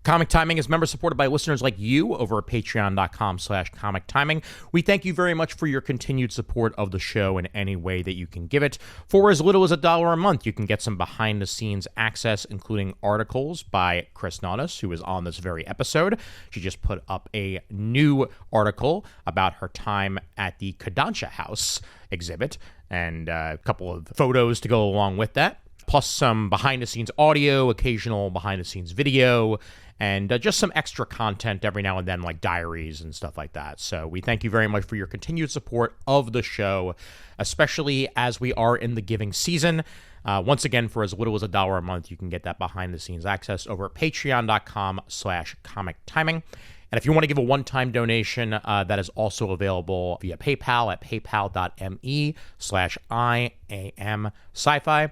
Comic Timing is member supported by listeners like you over at patreon.com/comic timing. We thank you very much for your continued support of the show in any way that you can give it. For as little as $1 a month, you can get some behind the scenes access, including articles by Chris Nautis, who is on this very episode. She just put up a new article about her time at the Kodansha House exhibit and a couple of photos to go along with that, plus some behind the scenes audio, occasional behind the scenes video, and just some extra content every now and then, like diaries and stuff like that. So we thank you very much for your continued support of the show, especially as we are in the giving season. Once again, for as little as $1 a month, you can get that behind-the-scenes access over at patreon.com/comic timing. And if you want to give a one-time donation, that is also available via PayPal at paypal.me/IAM-sci-fi.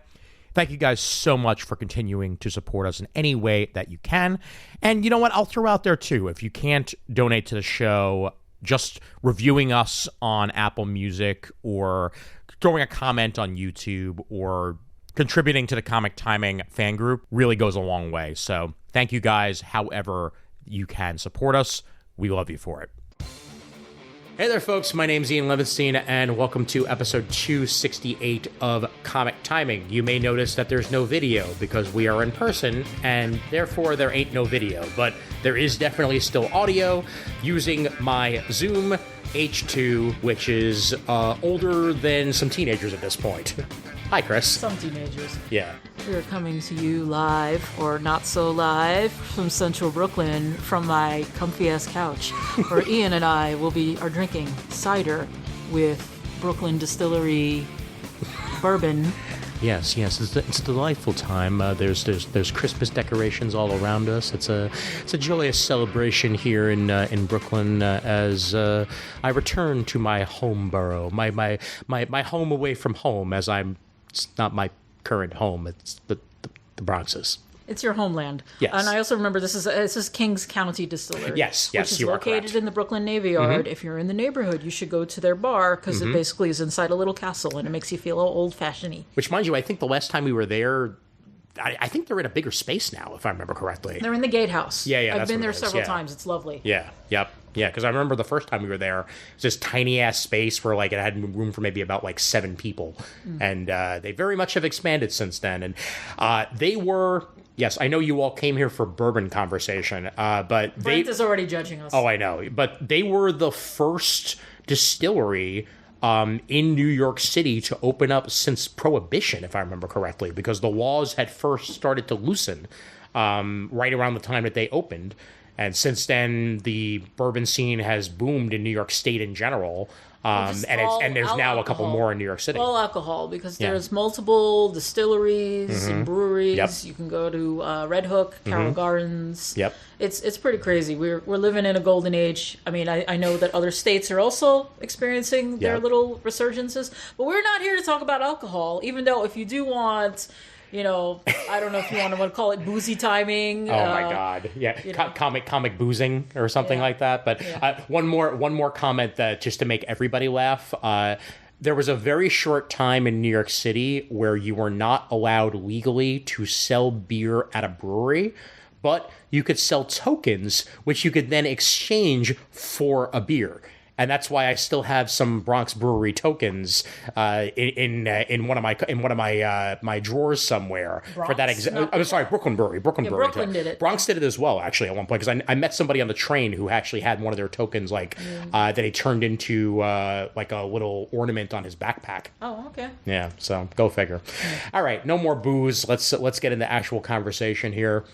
Thank you guys so much for continuing to support us in any way that you can. And you know what? I'll throw out there, too, if you can't donate to the show, just reviewing us on Apple Music or throwing a comment on YouTube or contributing to the Comic Timing fan group really goes a long way. So thank you guys however you can support us. We love you for it. Hey there, folks. My name's Ian Levinstein, and welcome to episode 268 of Comic Timing. You may notice that there's no video because we are in person, and therefore there ain't no video. But there is definitely still audio using my Zoom H2, which is older than some teenagers at this point. Hi, Chris. Some teenagers. Yeah. We're coming to you live, or not so live, from central Brooklyn from my comfy-ass couch, where Ian and I are drinking cider with Brooklyn Distillery bourbon. Yes, it's a delightful time. There's Christmas decorations all around us. It's a joyous celebration here in Brooklyn as I return to my home borough, my home away from home. It's not my current home. It's the Bronx's. It's your homeland. Yes. And I also remember this is Kings County Distillery. Yes, which is you are located correct. in the Brooklyn Navy Yard. Mm-hmm. If you're in the neighborhood, you should go to their bar because it basically is inside a little castle and it makes you feel old-fashioned-y. Which, mind you, I think the last time we were there, I think they're in a bigger space now, if I remember correctly. They're in the Gatehouse. Yeah, I've been there several times. It's lovely. Yeah, because I remember the first time we were there, it was this tiny-ass space where, like, it had room for maybe about, 7 people. And they very much have expanded since then. And they were... Yes, I know you all came here for bourbon conversation, but Brent is already judging us. Oh, I know. But they were the first distillery in New York City to open up since Prohibition, if I remember correctly, because the laws had first started to loosen right around the time that they opened. And since then, the bourbon scene has boomed in New York State in general. And there's now a couple more in New York City. All alcohol, because there's multiple distilleries and breweries. Yep. You can go to Red Hook, Carroll Gardens. Yep. It's pretty crazy. We're living in a golden age. I mean, I know that other states are also experiencing their little resurgences, but we're not here to talk about alcohol, even though if you do want... I don't know if you want to call it boozy timing. Oh my God! Yeah, comic boozing or something like that. But one more comment that just to make everybody laugh. There was a very short time in New York City where you were not allowed legally to sell beer at a brewery, but you could sell tokens, which you could then exchange for a beer. And that's why I still have some Bronx Brewery tokens in one of my drawers somewhere. Bronx? For that. I'm sorry, Brooklyn Brewery. Brooklyn Brewery. Brooklyn did it. Bronx did it as well, actually, at one point, because I met somebody on the train who actually had one of their tokens, that he turned into like a little ornament on his backpack. Oh, okay. Yeah. So go figure. All right, no more booze. Let's get into actual conversation here.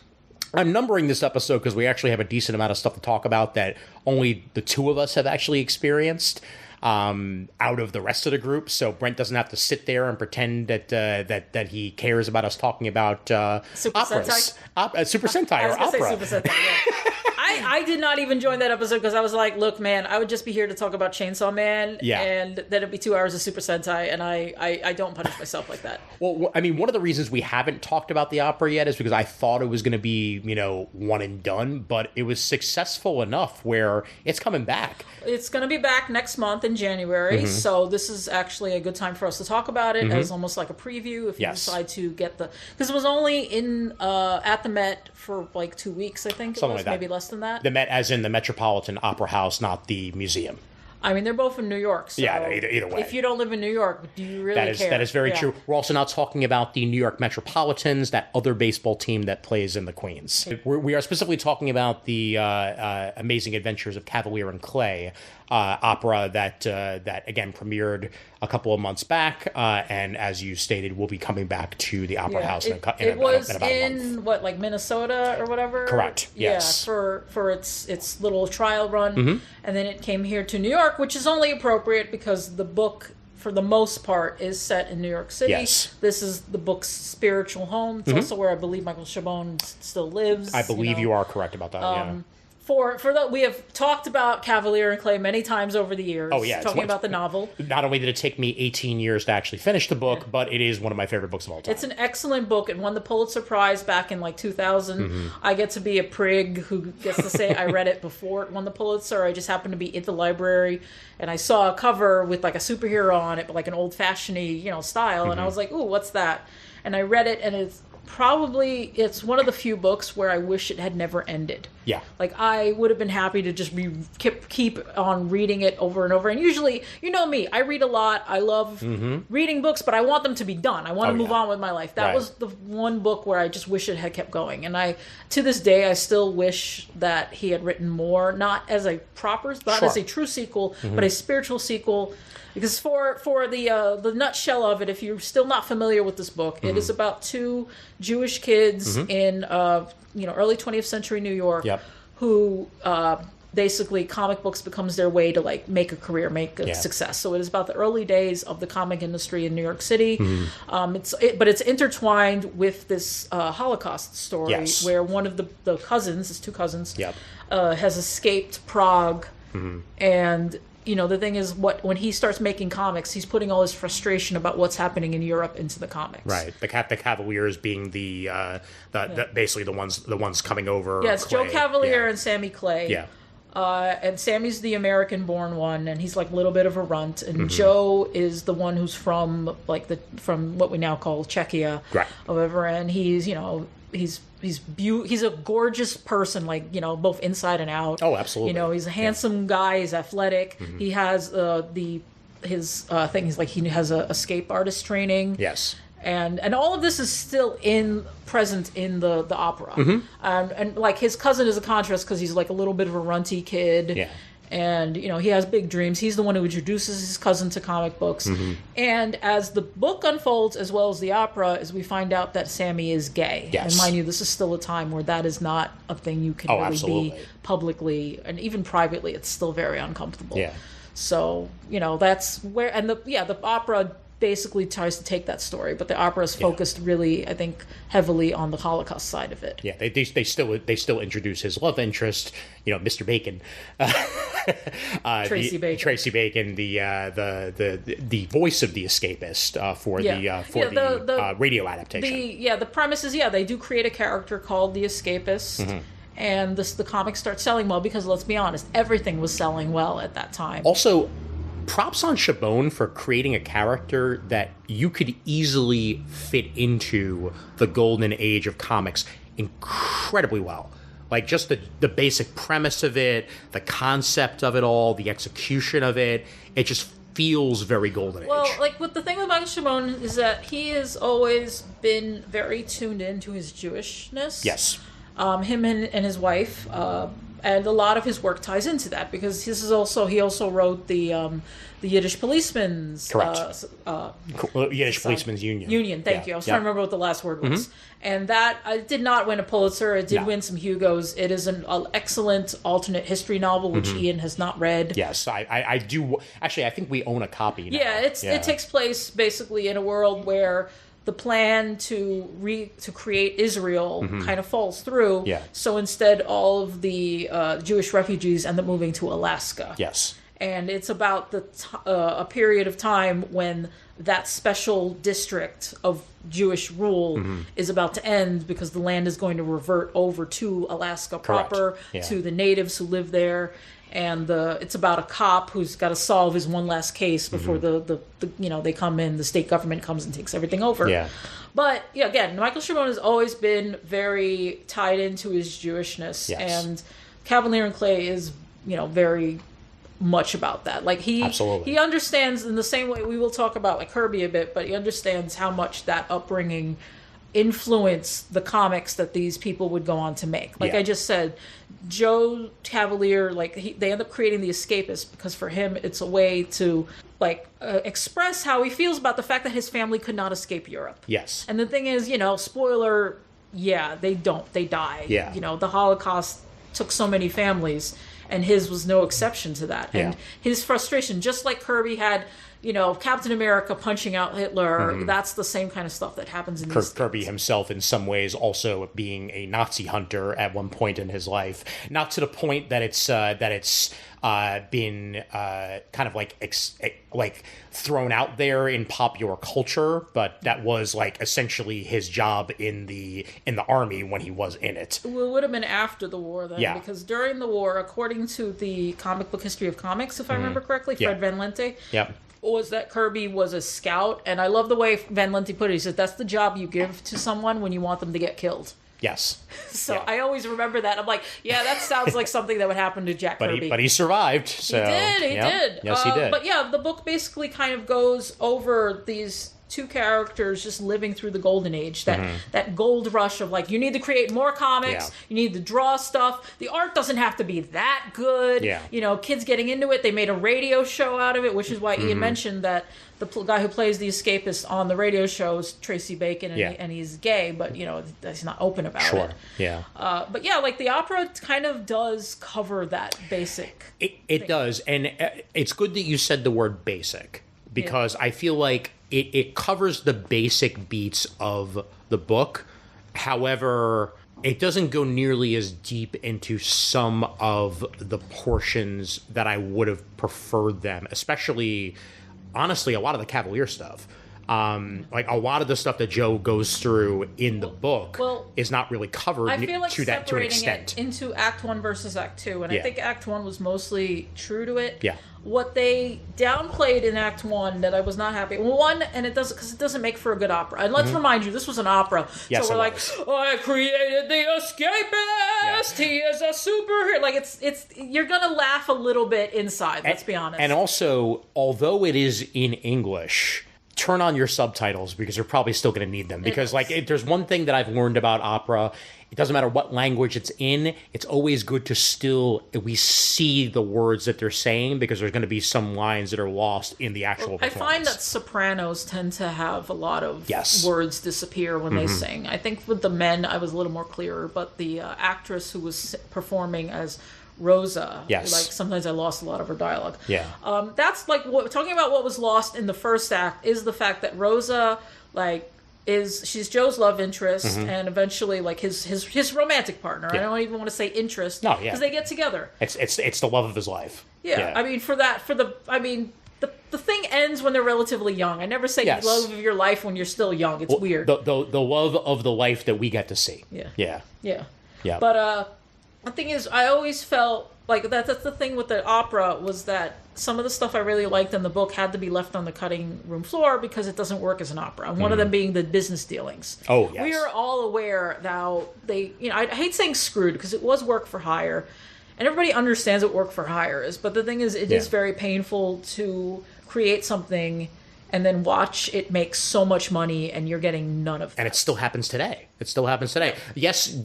I'm numbering this episode because we actually have a decent amount of stuff to talk about that only the two of us have actually experienced out of the rest of the group. So Brent doesn't have to sit there and pretend that he cares about us talking about Super operas. Sentai? Super Sentai or opera. Super Sentai, yeah. I did not even join that episode because I was like, look, man, I would just be here to talk about Chainsaw Man, and then it'd be 2 hours of Super Sentai, and I don't punish myself like that. Well, I mean, one of the reasons we haven't talked about the opera yet is because I thought it was going to be, one and done, but it was successful enough where it's coming back. It's going to be back next month in January, so this is actually a good time for us to talk about it as almost like a preview if you decide to get because it was only in at the Met for like 2 weeks, I think. Something it was, like that. Maybe less than that. The Met as in the Metropolitan Opera House, not the museum. I mean, they're both in New York. So yeah, either way. If you don't live in New York, do you really care? That is very true. We're also not talking about the New York Metropolitans, that other baseball team that plays in the Queens. We are specifically talking about the Amazing Adventures of Kavalier and Clay opera that again premiered a couple of months back, and as you stated, will be coming back to the Opera House in about a month. What, like Minnesota or whatever? Correct. Yes. Yeah, for its little trial run, and then it came here to New York, which is only appropriate because the book, for the most part, is set in New York City. Yes. This is the book's spiritual home. It's also where I believe Michael Chabon still lives. I believe you are correct about that. Yeah. For that, we have talked about Kavalier and Clay many times over the years. Oh, yeah. Talking about the novel. Not only did it take me 18 years to actually finish the book, but it is one of my favorite books of all time. It's an excellent book. It won the Pulitzer Prize back in like 2000. I get to be a prig who gets to say I read it before it won the Pulitzer. I just happened to be at the library and I saw a cover with like a superhero on it, but like an old-fashioned style. And I was like, ooh, what's that? And I read it, and it's one of the few books where I wish it had never ended. Yeah. Like, I would have been happy to just keep on reading it over and over. And usually, you know me, I read a lot. I love reading books, but I want them to be done. I want to move on with my life. That was the one book where I just wish it had kept going. And to this day, I still wish that he had written more, not as a as a true sequel, but a spiritual sequel. Because for the nutshell of it, if you're still not familiar with this book, it is about 2 Jewish kids in early 20th century New York who basically comic books becomes their way to like make a career, make a success. So it is about the early days of the comic industry in New York City. But it's intertwined with this Holocaust story where one of the cousins, his 2 cousins, has escaped Prague, and the thing is, when he starts making comics, he's putting all his frustration about what's happening in Europe into the comics. Right. The Cavaliers being the basically the ones coming over. Yeah, it's Clay. Joe Kavalier and Sammy Clay. Yeah. And Sammy's the American-born one, and he's like a little bit of a runt. And Joe is the one who's from what we now call Czechia, right? However, and he's he's a gorgeous person, like both inside and out. Oh, absolutely. He's a handsome guy. He's athletic. He has his thing. He's like he has a escape artist training. Yes. And all of this is still present in the opera. And like his cousin is a contrast because he's like a little bit of a runty kid. Yeah. And, he has big dreams. He's the one who introduces his cousin to comic books. And as the book unfolds, as well as the opera, is we find out that Sammy is gay. Yes. And mind you, this is still a time where that is not a thing you can really be publicly, and even privately, it's still very uncomfortable. Yeah. So, that's where, and the opera basically tries to take that story, but the opera is focused really, I think, heavily on the Holocaust side of it. Yeah, they still introduce his love interest, Mr. Bacon, Tracy Bacon, the voice of the escapist for the radio adaptation. The premise is they do create a character called the escapist. And the comics start selling well because, let's be honest, everything was selling well at that time. Also, props on Chabon for creating a character that you could easily fit into the golden age of comics incredibly well. Like, just the basic premise of it, the concept of it all, the execution of it, it just feels very golden age. Well, like, the thing with Michael Chabon is that he has always been very tuned into his Jewishness. Yes. Him and his wife, and a lot of his work ties into that because he also wrote the Yiddish Policeman's Yiddish Policeman's Union. Thank you. I was trying to remember what the last word was, and that did not win a Pulitzer. It did win some Hugos. It is an excellent alternate history novel which Ian has not read. Yes, I do. Actually, I think we own a copy now. Yeah, it takes place basically in a world where the plan to create Israel kind of falls through. Yeah. So instead, all of the Jewish refugees end up moving to Alaska. Yes. And it's about a period of time when that special district of Jewish rule is about to end because the land is going to revert over to Alaska proper, to the natives who live there. And it's about a cop who's got to solve his one last case before they come in. The state government comes and takes everything over. Yeah. But yeah, again, Michael Chabon has always been very tied into his Jewishness, and Kavalier and Clay is very much about that. Like he understands in the same way we will talk about like Kirby a bit, but he understands how much that upbringing influenced the comics that these people would go on to make. Like I just said, Joe Kavalier, they end up creating The Escapist because for him it's a way to express how he feels about the fact that his family could not escape Europe. Yes. And the thing is, spoiler, they don't. They die. Yeah. The Holocaust took so many families, and his was no exception to that. And his frustration, just like Kirby had, Captain America punching out Hitler, that's the same kind of stuff that happens in these Kirby himself, in some ways, also being a Nazi hunter at one point in his life. Not to the point that it's been kind of like thrown out there in popular culture, but that was essentially his job in the army when he was in it. Well, it would have been after the war then, Yeah. because during the war, according to the Comic Book History of Comics, if I remember correctly, Fred Van Lente, was that Kirby was a scout, and I love the way Van Lente put it. He said, that's the job you give to someone when you want them to get killed. Yes. So I always remember that. I'm like, that sounds like something that would happen to Jack Kirby. But he survived. So he did. Yes, he did. But the book basically kind of goes over these two characters just living through the golden age, that gold rush of you need to create more comics, you need to draw stuff. The art doesn't have to be that good. Kids getting into it. They made a radio show out of it, which is why Ian mentioned that the guy who plays the Escapist on the radio show is Tracy Bacon, and he's gay, but he's not open about it. Yeah. But the opera kind of does cover that basic. It does, and it's good that you said the word basic, because I feel like it covers the basic beats of the book. However, it doesn't go nearly as deep into some of the portions that I would have preferred them, especially, honestly, a lot of the Kavalier stuff. A lot of the stuff that Joe goes through in the book is not really covered I feel like to an extent. It into Act 1 versus Act 2, and I think Act 1 was mostly true to it. Yeah. What they downplayed in Act 1 that I was not happy. One, and it doesn't make for a good opera. And let's remind you, this was an opera. Yes, so we're I created the Escapist. He is a superhero. It's you're gonna laugh a little bit inside. Let's be honest. And also, although it is in English, turn on your subtitles because you're probably still going to need them. Because there's one thing that I've learned about opera. It doesn't matter what language it's in. It's always good to we see the words that they're saying, because there's going to be some lines that are lost in the actual performance. I find that sopranos tend to have a lot of words disappear when they sing. I think with the men, I was a little more clearer, but the actress who was performing as Rosa, sometimes I lost a lot of her dialogue. Yeah. That's talking about what was lost in the first act is the fact that Rosa, she's Joe's love interest, and eventually his romantic partner. I don't even want to say interest. No, because they get together. It's the love of his life. Yeah. I mean, the thing ends when they're relatively young. I never say the love of your life when you're still young. It's weird. The love of the life that we get to see. Yeah. Yeah. But the thing is, I always felt like that's the thing with the opera, was that some of the stuff I really liked in the book had to be left on the cutting room floor because it doesn't work as an opera. And one of them being the business dealings. Oh, yes. We are all aware now I hate saying screwed because it was work for hire. And everybody understands what work for hire is. But the thing is, it is very painful to create something and then watch it make so much money and you're getting none of that. And it still happens today. Yes,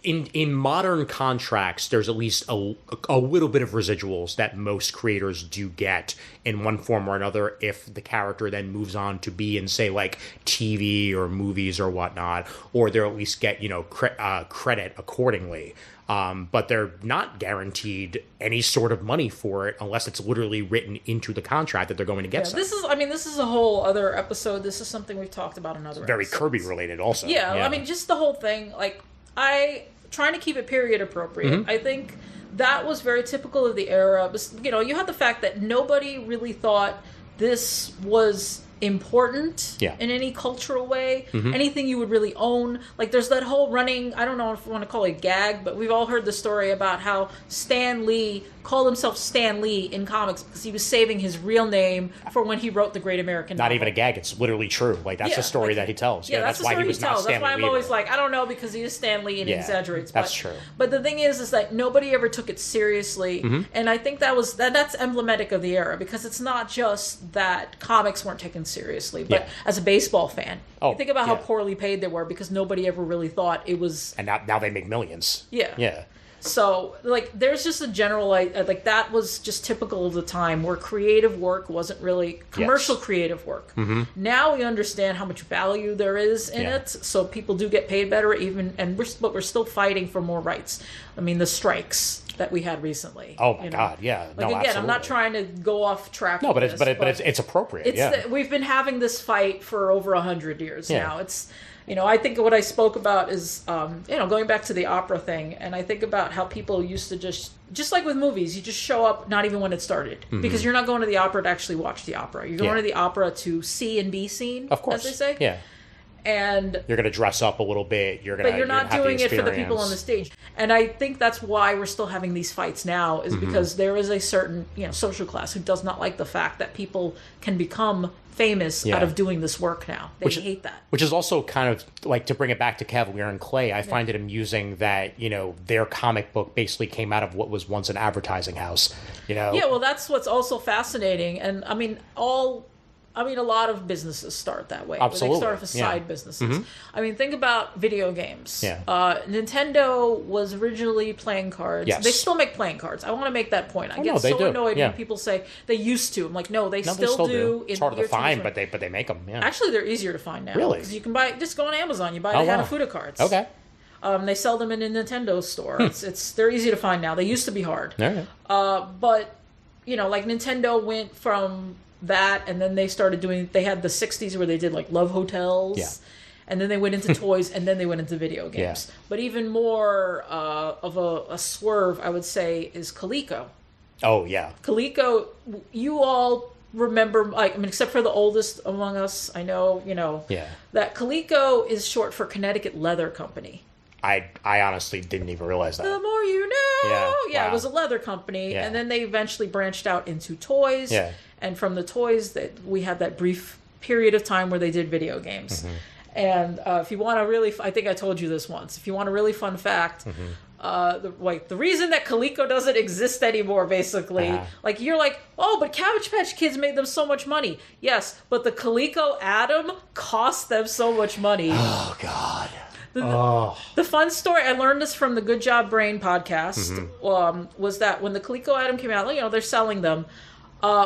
in modern contracts, there's at least a little bit of residuals that most creators do get in one form or another if the character then moves on to be in, say, TV or movies or whatnot, or they'll at least get, credit accordingly. but they're not guaranteed any sort of money for it unless it's literally written into the contract that they're going to get something. This is a whole other episode. This is something we've talked about in other very episodes. Kirby related also. Yeah, I mean, just the whole thing, like, trying to keep it period appropriate. I think that was very typical of the era. But, you had the fact that nobody really thought this was important in any cultural way. Anything you would really own. Like, there's that whole running, I don't know if you want to call it a gag, but we've all heard the story about how Stan Lee called himself Stan Lee in comics because he was saving his real name for when he wrote the Great American Not Novel. even a gag, it's literally true. Like, that's the story that he tells. Yeah, that's why the story he was not tells. Stan That's why Lee I'm always either. like, I don't know, because he is Stan Lee and he exaggerates. That's true. But the thing is that nobody ever took it seriously, and I think that's emblematic of the era, because it's not just that comics weren't taken seriously, but as a baseball fan, you think about how poorly paid they were because nobody ever really thought it was. And now they make millions. Yeah. So, like, there's just a general, like, that was just typical of the time where creative work wasn't really commercial creative work. Now we understand how much value there is in it, so people do get paid better, but we're still fighting for more rights. I mean, the strikes that we had recently. Oh my God, yeah. Like, again, absolutely. I'm not trying to go off track. No, but it's appropriate. We've been having this fight for over 100 years now. It's. I think what I spoke about is, going back to the opera thing, and I think about how people used to just like with movies, you just show up not even when it started, because you're not going to the opera to actually watch the opera. You're going to the opera to see and be seen, of course, as they say. Yeah. And you're going to dress up a little bit. But you're not doing it for the people on the stage. And I think that's why we're still having these fights now, is because there is a certain, social class who does not like the fact that people can become famous out of doing this work now. They hate that. Which is also kind of, like, to bring it back to Kavalier and Clay, I find it amusing that, their comic book basically came out of what was once an advertising house, Yeah, well, that's what's also fascinating. And, a lot of businesses start that way. Absolutely. They start as side businesses. I mean, think about video games. Nintendo was originally playing cards. Yes. They still make playing cards. I want to make that point. I get they so do. annoyed when people say they used to. I'm like, no, they still do. It's harder to find, but they make them. Yeah. Actually, they're easier to find now. Really? Because you can just go on Amazon. You buy the Hanafuda cards. Okay. They sell them in a Nintendo store. They're easy to find now. They used to be hard. All right. But like Nintendo went from that, and then they started they had the 60s where they did like Love Hotels, and then they went into toys, and then they went into video games. But even more of a swerve, I would say, is Coleco. Oh yeah, Coleco. You all remember, except for the oldest among us, I know, that Coleco is short for Connecticut Leather Company. I honestly didn't even realize that. The more you know. Yeah, wow. It was a leather company, and then they eventually branched out into toys. Yeah. And from the toys, that we had that brief period of time where they did video games. And if you want to really, I think I told you this once. If you want a really fun fact, the reason that Coleco doesn't exist anymore, basically, you're like, oh, but Cabbage Patch Kids made them so much money. Yes, but the Coleco Atom cost them so much money. Oh God. The fun story, I learned this from the Good Job Brain podcast, was that when the Coleco Atom came out, they're selling them.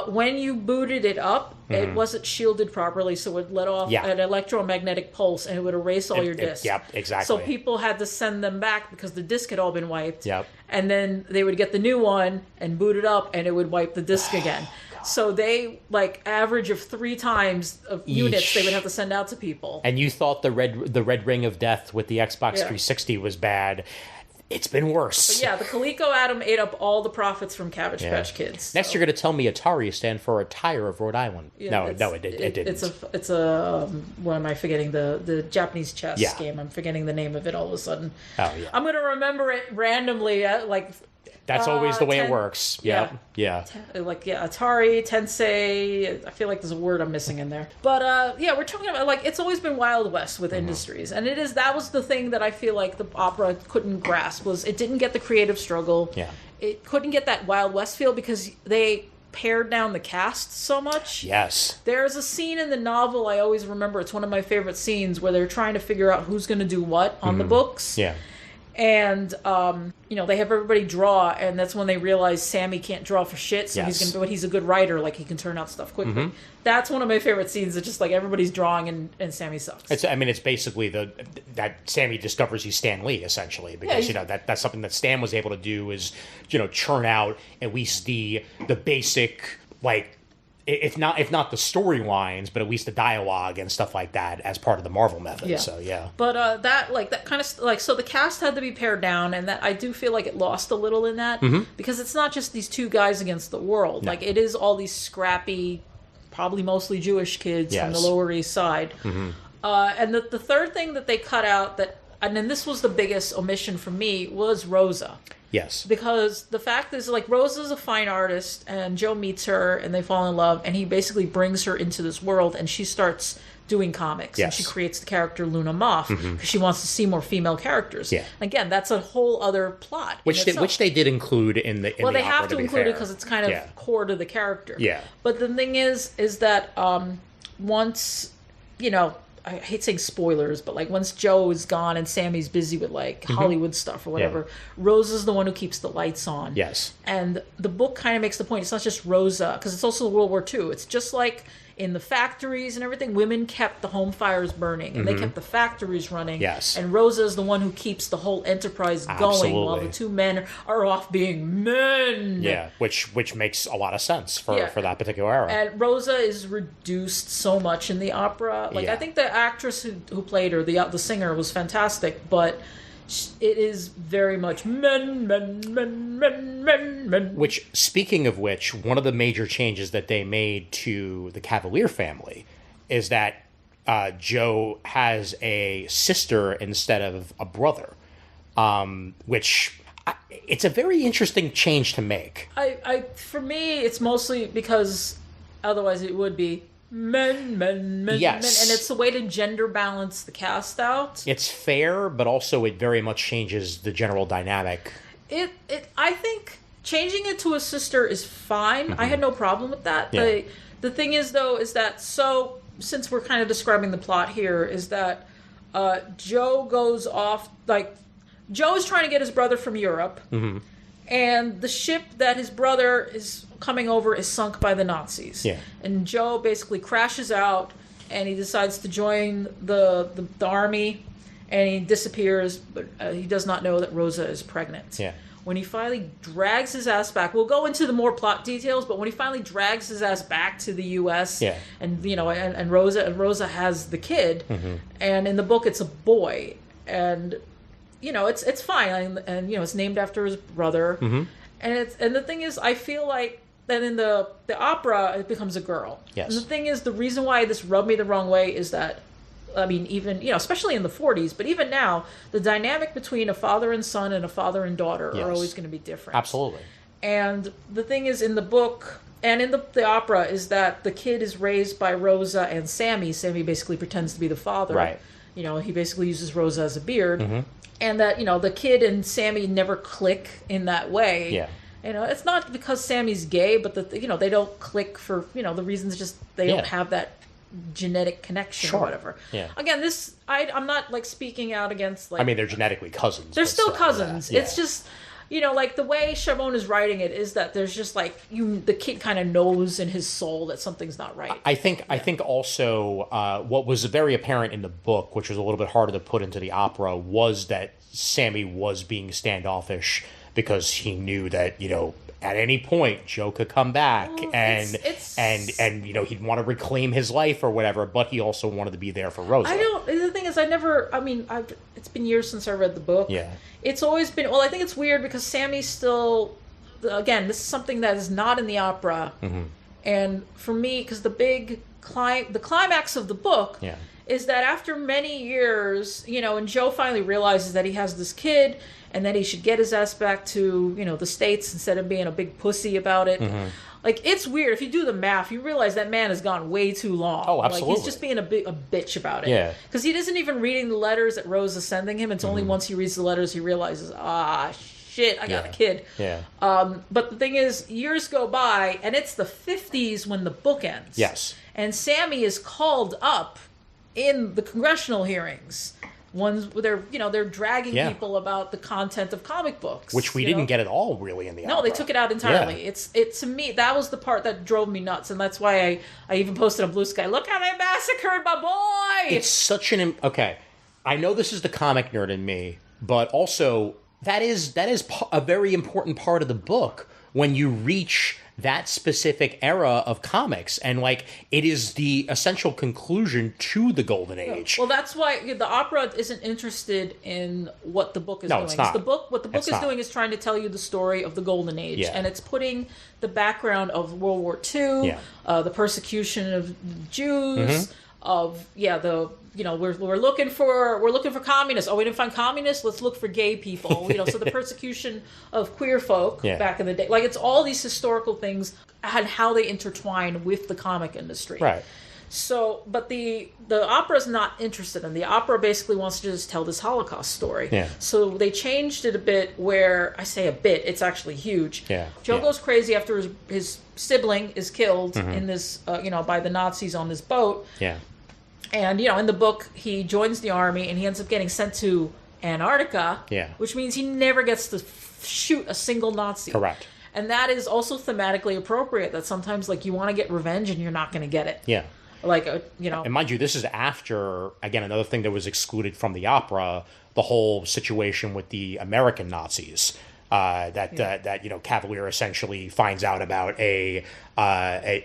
When you booted it up, it wasn't shielded properly, so it would let off an electromagnetic pulse, and it would erase all your discs. Yep, exactly. So people had to send them back because the disc had all been wiped. Yep. And then they would get the new one and boot it up, and it would wipe the disc again. So they, average of 3 times of units they would have to send out to people. And you thought the red ring of death with the Xbox 360 was bad. It's been worse. But the Coleco Atom ate up all the profits from Cabbage Patch Kids. So. Next, you're going to tell me Atari stand for Attire of Rhode Island. No, it didn't. It's a what am I forgetting? The Japanese chess game. I'm forgetting the name of it all of a sudden. Oh yeah. I'm going to remember it randomly. That's always the way it works. Yeah. Atari, Tensei. I feel like there's a word I'm missing in there. But we're talking about it's always been Wild West with industries, and that was the thing that I feel like the opera couldn't grasp, was it didn't get the creative struggle. Yeah. It couldn't get that Wild West feel because they pared down the cast so much. Yes. There's a scene in the novel I always remember. It's one of my favorite scenes where they're trying to figure out who's going to do what on the books. Yeah. And, they have everybody draw, and that's when they realize Sammy can't draw for shit, so but he's a good writer, like, he can turn out stuff quickly. Mm-hmm. That's one of my favorite scenes. It's just, like, everybody's drawing, and Sammy sucks. It's basically that Sammy discovers he's Stan Lee, essentially, because, that's something that Stan was able to do is, churn out at least the basic, like, if not the storylines, but at least the dialogue and stuff like that as part of the Marvel method. Yeah. So But that kind of so the cast had to be pared down, and that I do feel like it lost a little in that because it's not just these two guys against the world. No. Like it is all these scrappy, probably mostly Jewish kids from the Lower East Side. Mm-hmm. And the third thing that they cut out and then this was the biggest omission for me was Rosa. Yes. Because the fact is, like, Rosa's a fine artist, and Joe meets her, and they fall in love, and he basically brings her into this world, and she starts doing comics. Yes. And she creates the character Luna Moff, because she wants to see more female characters. Yeah. Again, that's a whole other plot. Which they did include in the Well, they have to include it because it's kind of core to the character. Yeah. But the thing is that once, I hate saying spoilers, but like once Joe is gone and Sammy's busy with like Hollywood stuff or whatever, Rosa's the one who keeps the lights on. Yes. And the book kind of makes the point. It's not just Rosa, because it's also World War II. It's just like in the factories and everything, women kept the home fires burning and they kept the factories running. Yes. And Rosa is the one who keeps the whole enterprise going while the two men are off being men. Yeah, which makes a lot of sense for that particular era. And Rosa is reduced so much in the opera. Like I think the actress who played her, the singer, was fantastic, but it is very much men. Which, speaking of which, one of the major changes that they made to the Kavalier family is that Joe has a sister instead of a brother, which it's a very interesting change to make. For me, it's mostly because otherwise it would be men, yes. And it's a way to gender balance the cast out. It's fair, but also it very much changes the general dynamic. I think changing it to a sister is fine. I had no problem with that. Yeah. The thing is, though, is that since we're kind of describing the plot here, is that Joe goes off, like, Joe's trying to get his brother from Europe, and the ship that his brother is coming over is sunk by the Nazis. Yeah. And Joe basically crashes out, and he decides to join the army, and he disappears, but he does not know that Rosa is pregnant. Yeah. When he finally drags his ass back, we'll go into the more plot details, but when he finally drags his ass back to the U.S., and and Rosa has the kid, and in the book it's a boy, and it's fine, and it's named after his brother, and the thing is, I feel like that in the opera it becomes a girl. Yes. And the thing is, the reason why this rubbed me the wrong way is that, I mean, even, especially in the 40s, but even now, the dynamic between a father and son and a father and daughter are always going to be different. Absolutely. And the thing is, in the book and in the opera, is that the kid is raised by Rosa and Sammy. Sammy basically pretends to be the father. Right. He basically uses Rosa as a beard. And that, the kid and Sammy never click in that way. Yeah. It's not because Sammy's gay, but they don't click for, the reasons just they don't have that genetic connection or whatever. Yeah. Again, I'm not like speaking out against like. I mean, they're genetically cousins. They're still cousins. Yeah. It's just, like the way Chabon is writing it is that there's just like the kid kind of knows in his soul that something's not right. I think also what was very apparent in the book, which was a little bit harder to put into the opera, was that Sammy was being standoffish because he knew that at any point Joe could come back and he'd want to reclaim his life or whatever, but he also wanted to be there for Rosa. The thing is, it's been years since I read the book. Yeah. It's always been, I think it's weird because Sammy's still, again, this is something that is not in the opera. And for me, because the climax of the book is that after many years, and Joe finally realizes that he has this kid and that he should get his ass back to, the States instead of being a big pussy about it. Like, it's weird. If you do the math, you realize that man has gone way too long. Oh, absolutely. Like, he's just being a bitch about it. Yeah. Because he isn't even reading the letters that Rose is sending him. It's only once he reads the letters he realizes, shit, I got a kid. Yeah. But the thing is, years go by, and it's the 50s when the book ends. Yes. And Sammy is called up in the congressional hearings ones where they're dragging people about the content of comic books, which we didn't get at all really in the opera. No, they took it out entirely. It to me, that was the part that drove me nuts, and that's why I even posted on Blue Sky, look how they massacred my boy. It's such an okay. I know this is the comic nerd in me, but also that is a very important part of the book when you reach that specific era of comics, and like it is the essential conclusion to the Golden Age. Well, that's why the opera isn't interested in what the book is doing. It's not. What the book is doing is trying to tell you the story of the Golden Age, and it's putting the background of World War II, the persecution of Jews, of we're looking for communists. Oh, we didn't find communists. Let's look for gay people. So the persecution of queer folk back in the day. Like it's all these historical things and how they intertwine with the comic industry. Right. So, but the opera's not interested in. The opera basically wants to just tell this Holocaust story. Yeah. So they changed it a bit. Where I say a bit, it's actually huge. Yeah. Joe goes crazy after his sibling is killed in this, by the Nazis on this boat. Yeah. And, in the book, he joins the army and he ends up getting sent to Antarctica, which means he never gets to shoot a single Nazi. Correct. And that is also thematically appropriate, that sometimes, you want to get revenge and you're not going to get it. Yeah. And mind you, this is after, again, another thing that was excluded from the opera, the whole situation with the American Nazis. That Kavalier essentially finds out about an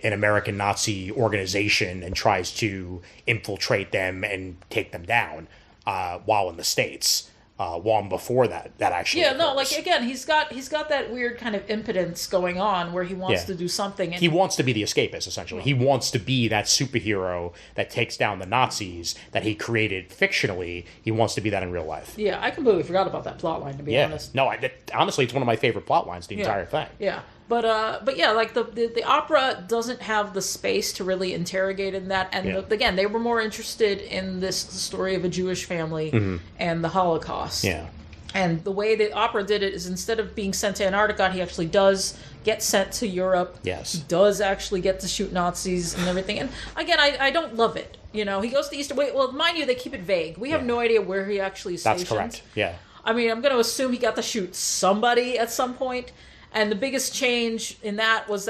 American Nazi organization and tries to infiltrate them and take them down while in the States. Long before that actually occurs. Again, he's got that weird kind of impotence going on where he wants to do something. And he wants to be the escapist, essentially. He wants to be that superhero that takes down the Nazis that he created fictionally. He wants to be that in real life. Yeah, I completely forgot about that plot line, to be honest. No, honestly, it's one of my favorite plot lines, the entire thing. Yeah. But the opera doesn't have the space to really interrogate in that. And again, they were more interested in the story of a Jewish family and the Holocaust. Yeah. And the way the opera did it is instead of being sent to Antarctica, he actually does get sent to Europe. Yes. He does actually get to shoot Nazis and everything. And again, I don't love it. He goes to Eastern... Well, mind you, they keep it vague. We have no idea where he actually is stationed. That's correct. Yeah. I mean, I'm going to assume he got to shoot somebody at some point. And the biggest change in that was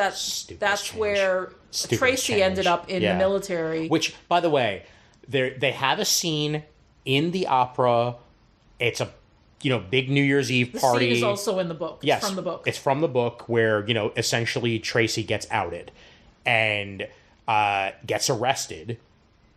where Tracy ended up in the military. Which, by the way, they have a scene in the opera. It's a big New Year's Eve party. The scene is also in the book. Yes, it's from the book. It's from the book where essentially Tracy gets outed and gets arrested,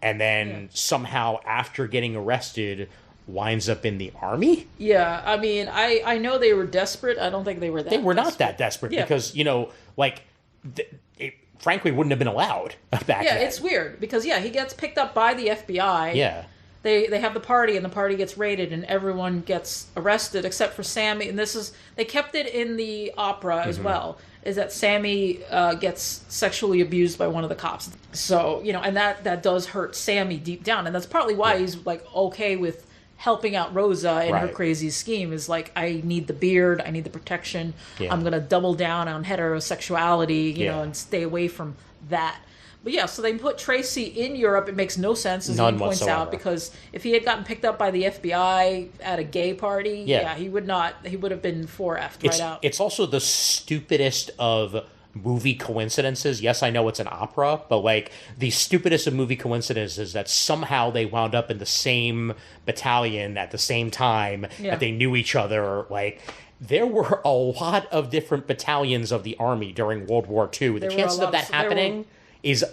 and then somehow after getting arrested winds up in the army. Yeah, I mean, I know they were desperate. I don't think they were that. They were not that desperate because it frankly wouldn't have been allowed back then. Yeah, it's weird because he gets picked up by the FBI. Yeah. They have the party and the party gets raided and everyone gets arrested except for Sammy. And they kept it in the opera as well. Is that Sammy gets sexually abused by one of the cops. So and that does hurt Sammy deep down, and that's partly why he's okay with helping out Rosa in her crazy scheme. Is I need the beard, I need the protection. I'm gonna double down on heterosexuality, and stay away from that. But so they put Tracy in Europe. It makes no sense, as he points out, because if he had gotten picked up by the FBI at a gay party, he would have been 4F'd right out. It's also the stupidest of movie coincidences. Yes, I know it's an opera, but the stupidest of movie coincidences that somehow they wound up in the same battalion at the same time, that they knew each other. There were a lot of different battalions of the army during World War II. The chances of that happening is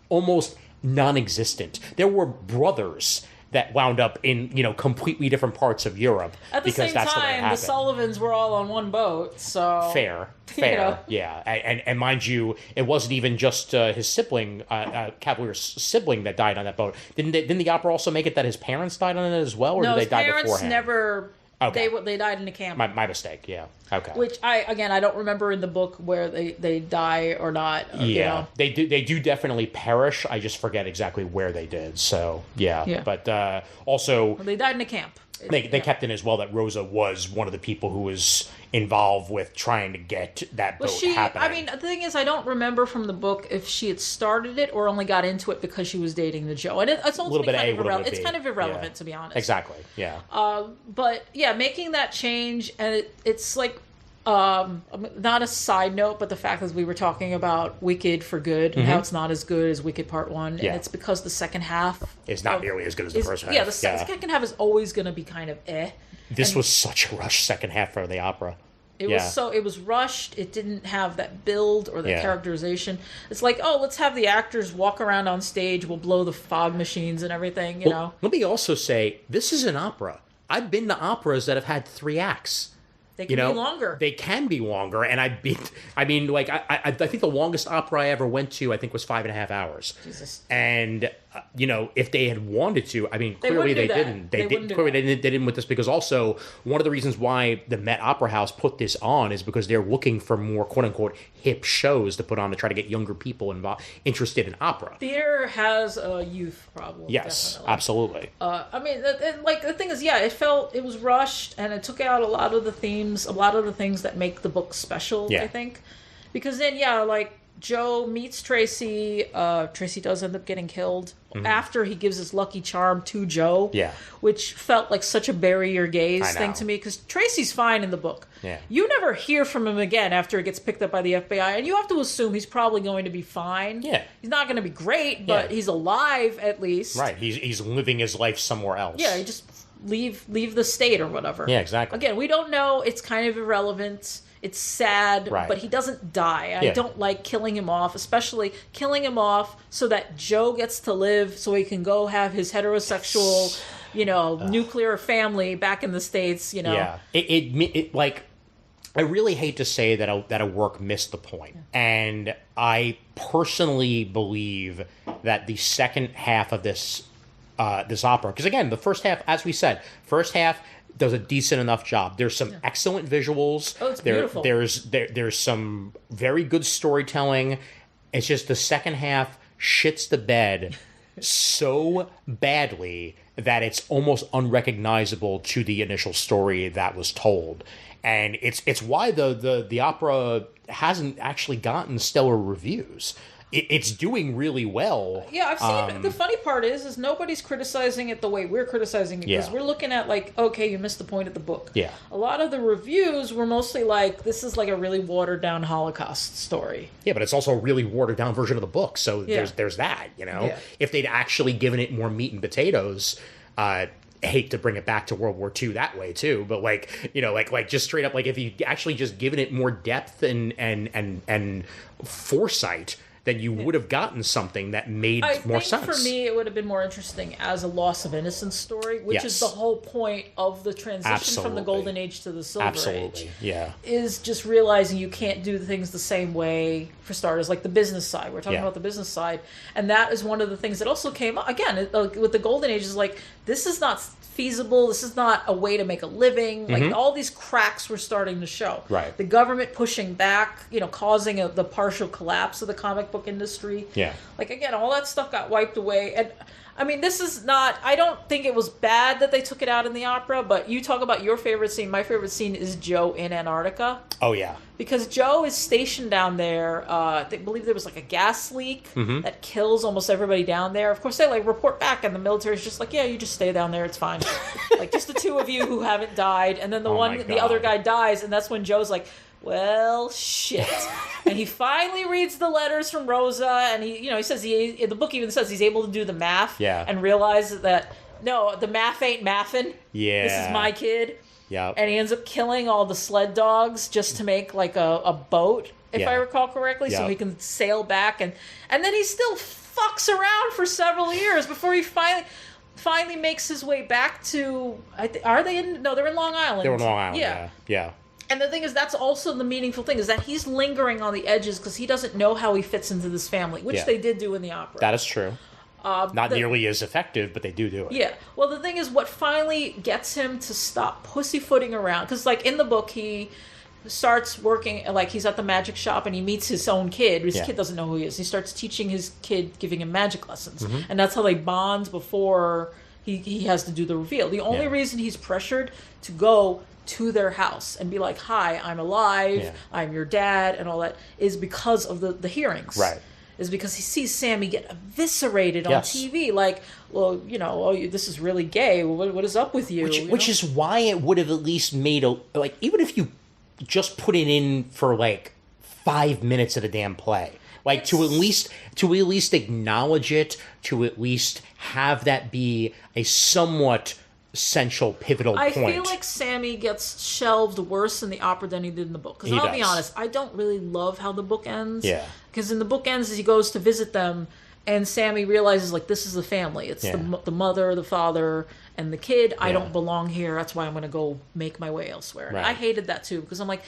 almost non-existent. There were brothers that wound up in completely different parts of Europe. At the same time, the Sullivans were all on one boat, so fair, yeah. And mind you, it wasn't even just his sibling, Kavalier's sibling, that died on that boat. Didn't the opera also make it that his parents died on it as well, or did they die beforehand? No, his parents never. Okay. They died in the camp. My mistake, yeah. Okay. Which I don't remember in the book where they die or not. They do definitely perish. I just forget exactly where they did. So yeah. But also they died in a camp. They kept in as well that Rosa was one of the people who was involved with trying to get that boat happening. I mean, the thing is, I don't remember from the book if she had started it or only got into it because she was dating the Joe. And it's also it's kind of irrelevant, to be honest. Exactly, yeah. But, yeah, making that change, and it's like, not a side note, but the fact that we were talking about Wicked for Good and how it's not as good as Wicked Part 1, and it's because the second half is not nearly as good as the first half. Yeah, the second half is always going to be kind of eh. This was such a rushed second half for the opera. It was rushed. It didn't have that build or the characterization. It's like, oh, let's have the actors walk around on stage. We'll blow the fog machines and everything, you know. Let me also say, this is an opera. I've been to operas that have had 3 acts. They can be longer. They can be longer, and I think the longest opera I ever went to, I think, was 5.5 hours. Jesus. And if they had wanted to, I mean, clearly they didn't. They didn't with this, because also one of the reasons why the Met Opera House put this on is because they're looking for more quote unquote hip shows to put on to try to get younger people interested in opera. Theater has a youth problem. Yes, definitely. Absolutely. I mean, the thing is, it was rushed, and it took out a lot of the themes, a lot of the things that make the book special. I think, because then Joe meets Tracy. Tracy does end up getting killed after he gives his lucky charm to Joe. Yeah. Which felt like such a bury your gaze thing to me, because Tracy's fine in the book. Yeah. You never hear from him again after he gets picked up by the FBI, and you have to assume he's probably going to be fine. Yeah. He's not going to be great, but he's alive at least. Right. He's living his life somewhere else. Yeah, he just leave the state or whatever. Yeah, exactly. Again, we don't know. It's kind of irrelevant. It's sad, but he doesn't die. I don't like killing him off, especially killing him off so that Joe gets to live, so he can go have his heterosexual, nuclear family back in the States. Yeah, it I really hate to say that a work missed the point, and I personally believe that the second half of this opera, because again, the first half, as we said, does a decent enough job. There's some excellent visuals. Oh, it's beautiful. There's some very good storytelling. It's just the second half shits the bed so badly that it's almost unrecognizable to the initial story that was told. And it's why the opera hasn't actually gotten stellar reviews. It's doing really well. Yeah, I've seen the funny part is nobody's criticizing it the way we're criticizing it, because we're looking at okay, you missed the point of the book. Yeah. A lot of the reviews were mostly like, this is like a really watered down Holocaust story. Yeah, but it's also a really watered down version of the book. So there's that, Yeah. If they'd actually given it more meat and potatoes, hate to bring it back to World War II that way too, but just straight up, if you actually just given it more depth and foresight, then you would have gotten something that made more sense. For me, it would have been more interesting as a loss of innocence story, which is the whole point of the transition from the Golden Age to the Silver Age. Yeah. Is just realizing you can't do things the same way, for starters, like the business side. We're talking about the business side. And that is one of the things that also came up, again, with the Golden Age, is this is not feasible. This is not a way to make a living. All these cracks were starting to show. Right. The government pushing back, causing the partial collapse of the comic book industry. Yeah. Again, all that stuff got wiped away. And I mean, this is not, I don't think it was bad that they took it out in the opera, but you talk about your favorite scene. My favorite scene is Joe in Antarctica. Oh, yeah. Because Joe is stationed down there. They believe there was a gas leak that kills almost everybody down there. Of course, they report back, and the military's just yeah, you just stay down there, it's fine. Just the two of you who haven't died, and then the other guy dies, and that's when Joe's well, shit. And he finally reads the letters from Rosa, and he says the book even says he's able to do the math and realizes that, no, the math ain't mathin'. Yeah. This is my kid. Yeah. And he ends up killing all the sled dogs just to make a boat, if I recall correctly, so he can sail back. And then he still fucks around for several years before he finally makes his way back to, are they in? No, they're in Long Island. They're in Long Island, yeah. And the thing is, that's also the meaningful thing, is that he's lingering on the edges because he doesn't know how he fits into this family, which they did do in the opera. That is true. Not nearly as effective, but they do it. Yeah. Well, the thing is, what finally gets him to stop pussyfooting around, because in the book he starts working, he's at the magic shop and he meets his own kid. His kid doesn't know who he is. He starts teaching his kid, giving him magic lessons, and that's how they bond before he has to do the reveal. The only Yeah. reason he's pressured to go to their house and be like, "Hi, I'm alive. Yeah. I'm your dad," and all that is because of the hearings. Right. Is because he sees Sammy get eviscerated on Yes. TV. Like, well, this is really gay. What is up with you? Which is why it would have at least made even if you just put it in for like 5 minutes of the damn play, like to at least acknowledge it, to at least have that be a somewhat essential pivotal point. I feel like Sammy gets shelved worse in the opera than he did in the book. Because I'll be honest, I don't really love how the book ends. Yeah. Because in the book ends, he goes to visit them, and Sammy realizes, like, this is the family. It's the mother, the father, and the kid. I don't belong here. That's why I'm going to go make my way elsewhere. Right. I hated that, too, because I'm like,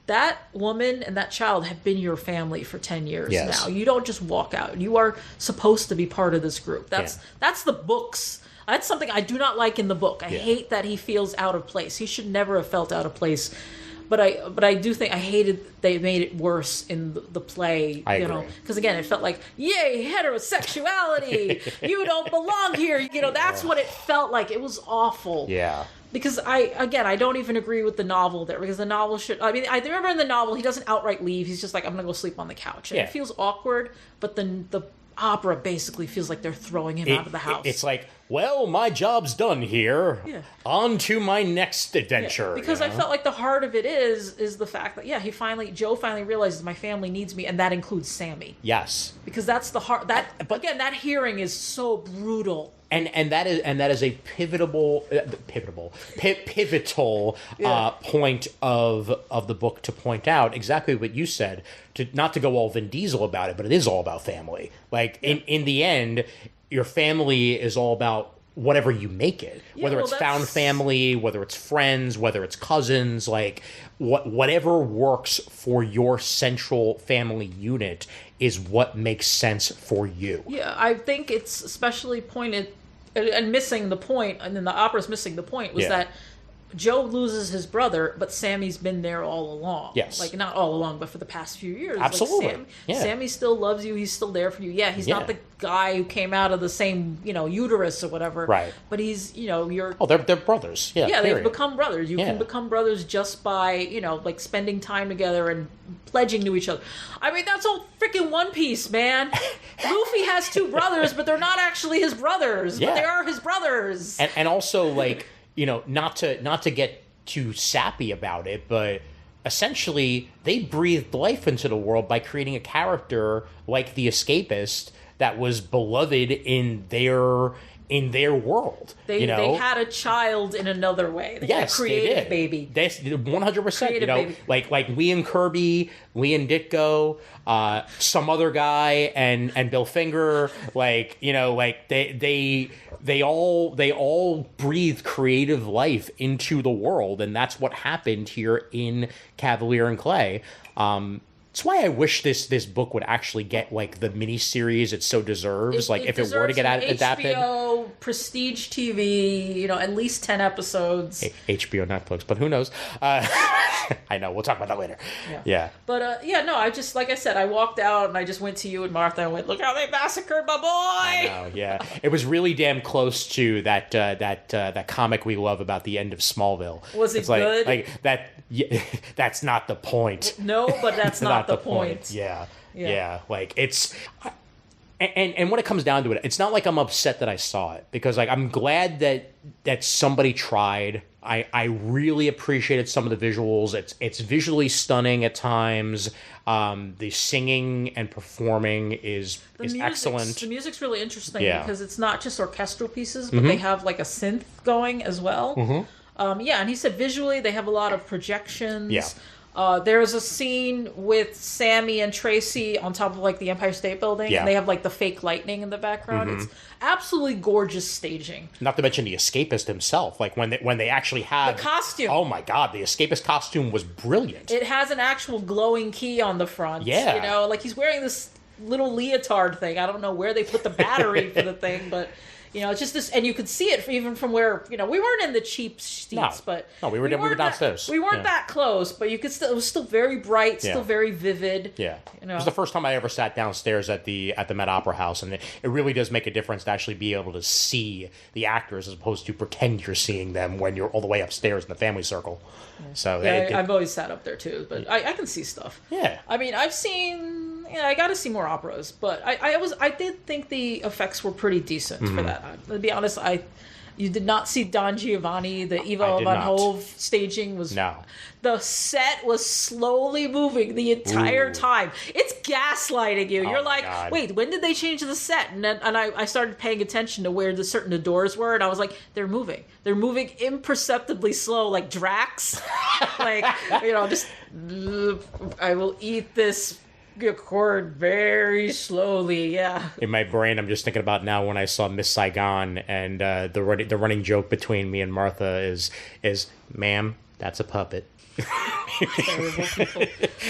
that woman and that child have been your family for 10 years now. You don't just walk out. You are supposed to be part of this group. That's the books. That's something I do not like in the book. I hate that he feels out of place. He should never have felt out of place. But I do think I hated they made it worse in the play. I agree. Because again, it felt like, yay, heterosexuality. You don't belong here. That's what it felt like. It was awful. Yeah. Because I don't even agree with the novel there, because the novel I remember in the novel he doesn't outright leave. He's just like, I'm gonna go sleep on the couch. And it feels awkward, but then the opera basically feels like they're throwing him out of the house. It's like, well, my job's done here. Yeah. On to my next adventure. Yeah, because I felt like the heart of it is the fact that Joe finally realizes my family needs me, and that includes Sammy. Yes. Because that's the heart. That hearing is so brutal. And that is a pivotal point of the book to point out exactly what you said. Not to go all Vin Diesel about it, but it is all about family. Like in the end, your family is all about whatever you make it. Whether it's found family, whether it's friends, whether it's cousins, like whatever works for your central family unit is what makes sense for you. Yeah, I think it's especially pointed and missing the point, and then the opera's missing the point, was that Joe loses his brother, but Sammy's been there all along. Yes. Like, not all along, but for the past few years. Absolutely. Like Sammy still loves you. He's still there for you. Yeah, he's not the guy who came out of the same, uterus or whatever. Right. But he's, you're... Oh, they're brothers. Yeah, Yeah, period. they've become brothers. You can become brothers just by, like, spending time together and pledging to each other. I mean, that's all freaking One Piece, man. Luffy has two brothers, but they're not actually his brothers. Yeah. But they are his brothers. And also, like... not to get too sappy about it, but essentially they breathed life into the world by creating a character like the Escapist that was beloved in their world. They had a child in another way. They had a creative baby. That's 100%. Creative baby. Like Lee and Kirby, Lee and Ditko, some other guy, and Bill Finger. Like they all breathe creative life into the world, and that's what happened here in Kavalier and Clay. That's why I wish this book would actually get like the miniseries it so deserves. If it were to get adapted, HBO, Prestige TV, at least 10 episodes. HBO, Netflix, but who knows? I know. We'll talk about that later. Yeah. But I just, like I said, I walked out and I just went to you and Martha and went, look how they massacred my boy. I know. Yeah. It was really damn close to that comic we love about the end of Smallville. Was it good? Like that. Yeah, that's not the point. No, but that's not the point. Yeah. Like it's, and when it comes down to it, it's not like I'm upset that I saw it, because like I'm glad that somebody tried. I really appreciated some of the visuals. It's visually stunning at times. The singing and performing is excellent. The music's really interesting because it's not just orchestral pieces, but they have like a synth going as well. Mm-hmm. And he said visually they have a lot of projections. Yeah. There's a scene with Sammy and Tracy on top of like the Empire State Building, and they have like the fake lightning in the background. Mm-hmm. It's absolutely gorgeous staging. Not to mention the Escapist himself. Like when they actually have the costume. Oh my God, the Escapist costume was brilliant. It has an actual glowing key on the front. Yeah, like he's wearing this little leotard thing. I don't know where they put the battery for the thing, but. It's just this, and you could see it even from where, we weren't in the cheap seats, but we were downstairs. We weren't that close, but you could still, it was still very bright, still very vivid. Yeah. It was the first time I ever sat downstairs at the Met Opera House, and it really does make a difference to actually be able to see the actors as opposed to pretend you're seeing them when you're all the way upstairs in the family circle. Yeah. So I've always sat up there too, but I can see stuff. Yeah. I mean, I've seen, I got to see more operas, but I did think the effects were pretty decent for that. To be honest, you did not see Don Giovanni. The Eva van Hove staging was... No. The set was slowly moving the entire time. It's gaslighting you. You're like, God. Wait, when did they change the set? And then I started paying attention to where the certain doors were, and I was like, they're moving. They're moving imperceptibly slow, like Drax. Like, just, I will eat this cord very slowly. Yeah. In my brain, I'm just thinking about now when I saw Miss Saigon, and the running joke between me and Martha is, ma'am, that's a puppet.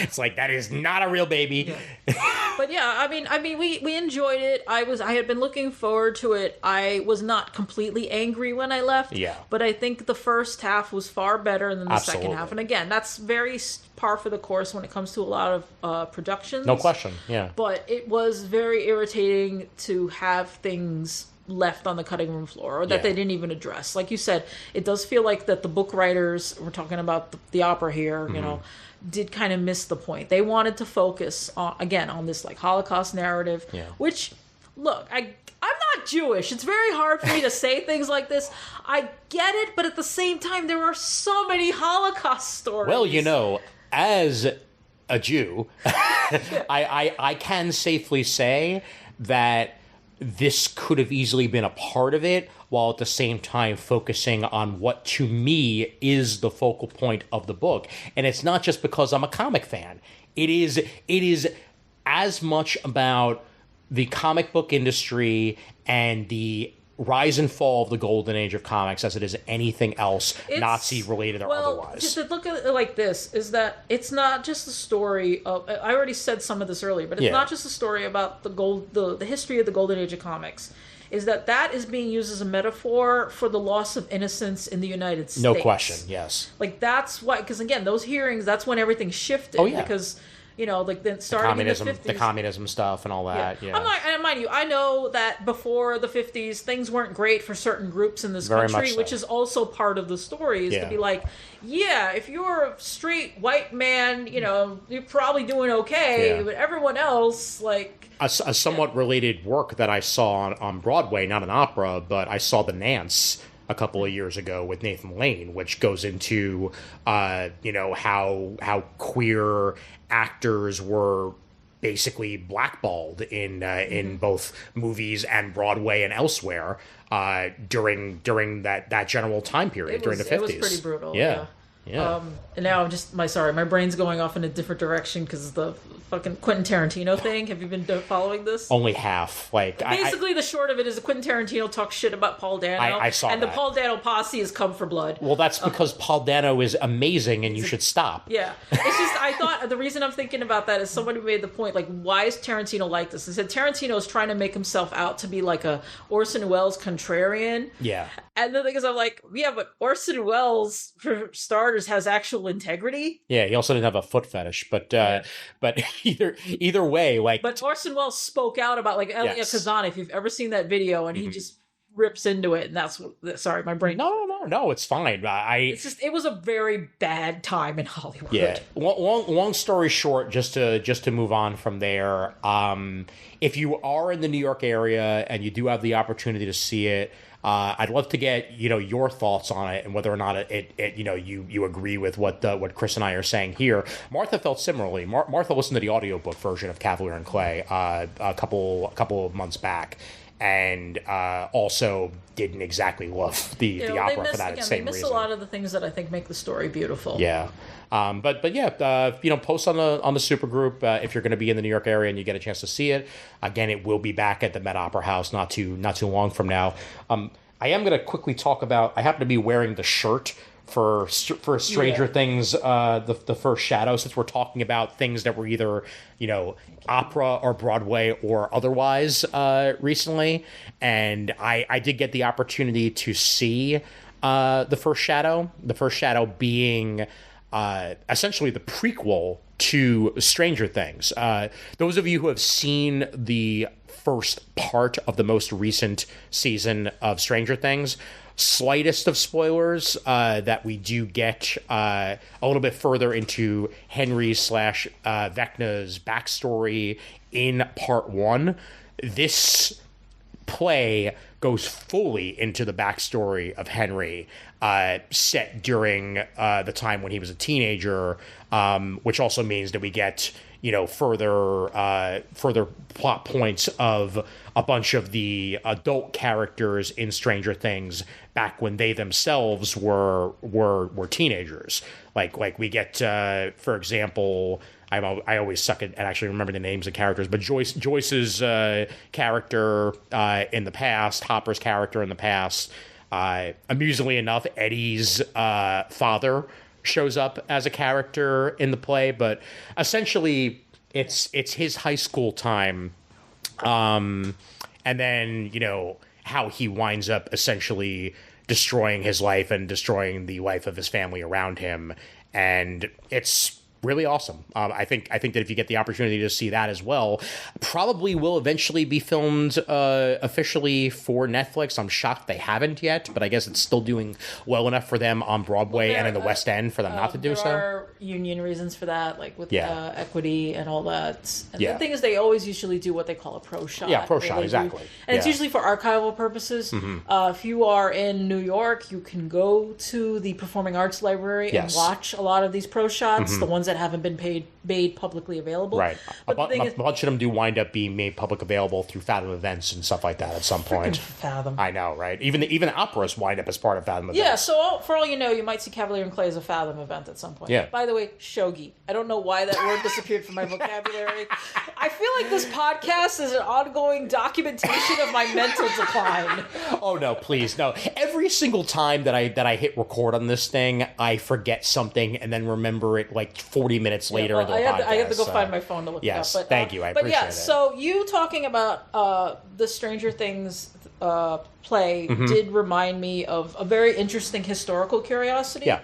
It's like, that is not a real baby. Yeah. But yeah, I mean, we enjoyed it. I had been looking forward to it. I was not completely angry when I left. Yeah. But I think the first half was far better than the second half. And again, that's very par for the course when it comes to a lot of productions. No question. Yeah. But it was very irritating to have things left on the cutting room floor, or that they didn't even address. Like you said, it does feel like that the book writers, we're talking about the opera here, did kind of miss the point. They wanted to focus on this like Holocaust narrative, which, look, I'm not Jewish. It's very hard for me to say things like this. I get it, but at the same time, there are so many Holocaust stories. Well, as a Jew, I can safely say that this could have easily been a part of it, while at the same time focusing on what to me is the focal point of the book. And it's not just because I'm a comic fan. It is as much about the comic book industry and the rise and fall of the golden age of comics as it is anything else, Nazi related or otherwise. Just to look at it like this, is that it's not just the story of, I already said some of this earlier, but it's not just a story about the history of the golden age of comics. Is that is being used as a metaphor for the loss of innocence in the United States. No question, yes. Like, that's why, because again, those hearings, that's when everything shifted. Oh, yeah. Because, like then starting in the 50s. The communism stuff and all that, yeah. And mind you, I know that before the 50s, things weren't great for certain groups in this country, which is also part of the story, is to be like, if you're a straight white man, you're probably doing okay, but everyone else, like... A somewhat related work that I saw on Broadway, not an opera, but I saw The Nance a couple of years ago with Nathan Lane, which goes into, how queer actors were basically blackballed in both movies and Broadway and elsewhere during that general time period, during the 50s. It was pretty brutal. Yeah. And now my brain's going off in a different direction because of the fucking Quentin Tarantino thing. Have you been following this? Only half. Basically, the short of it is that Quentin Tarantino talks shit about Paul Dano. I saw that. And the Paul Dano posse has come for blood. Well, that's because Paul Dano is amazing and you should stop. Yeah. It's just, I thought, the reason I'm thinking about that is somebody made the point, like, why is Tarantino like this? They said Tarantino is trying to make himself out to be like a Orson Welles contrarian. Yeah. And the thing is, I'm like, but Orson Welles, for starters, has actual integrity. Yeah, he also didn't have a foot fetish, but either way, like... But Orson Welles spoke out about, like, Elia Kazan, if you've ever seen that video, and he just rips into it, and that's what... Sorry, my brain... No, it's fine. It's just, it was a very bad time in Hollywood. Yeah. Long story short, just to move on from there, if you are in the New York area and you do have the opportunity to see it, I'd love to get your thoughts on it and whether or not you agree with what Chris and I are saying here. Martha felt similarly. Martha listened to the audiobook version of Kavalier and Clay a couple of months back, and also didn't exactly love the opera for that same reason. They miss a lot of the things that I think make the story beautiful. Yeah. But yeah, post on the supergroup if you're going to be in the New York area and you get a chance to see it. Again, it will be back at the Met Opera House not too long from now. I am going to quickly talk about. I happen to be wearing the shirt for Stranger Things, the first Shadow, since we're talking about things that were either, opera or Broadway or otherwise recently. And I did get the opportunity to see the first Shadow being essentially the prequel to Stranger Things. Those of you who have seen the first part of the most recent season of Stranger Things, slightest of spoilers that we do get a little bit further into Henry / Vecna's backstory in part 1. This play goes fully into the backstory of Henry, set during the time when he was a teenager, which also means that we get further plot points of a bunch of the adult characters in Stranger Things back when they themselves were teenagers. Like we get, for example, I always suck at actually remembering the names of characters, but Joyce's character in the past, Hopper's character in the past, amusingly enough, Eddie's father shows up as a character in the play, but essentially it's his high school time, and then how he winds up essentially destroying his life and destroying the life of his family around him, and it's really awesome. I think that if you get the opportunity to see that as well, probably will eventually be filmed officially for Netflix. I'm shocked they haven't yet, but I guess it's still doing well enough for them on Broadway and in the West End for them not to do so. There are union reasons for that, like with equity and all that. And the thing is, they always usually do what they call a pro shot. Yeah, pro shot, exactly. And it's usually for archival purposes. If you are in New York, you can go to the Performing Arts Library and watch a lot of these pro shots, the ones that haven't been made publicly available. Right. But a bunch of them do wind up being made public available through Fathom events and stuff like that at some point. Fathom. I know, right? Even operas wind up as part of Fathom events. Yeah, so for all you know, you might see Kavalier and Clay as a Fathom event at some point. Yeah. By the way, shogi. I don't know why that word disappeared from my vocabulary. I feel like this podcast is an ongoing documentation of my mental decline. Oh, no, please, no. Every single time that I hit record on this thing, I forget something and then remember it like 40 minutes later into the podcast. I have to go find my phone to look it up. But, thank you. I appreciate it. So you talking about the Stranger Things play did remind me of a very interesting historical curiosity. Yeah.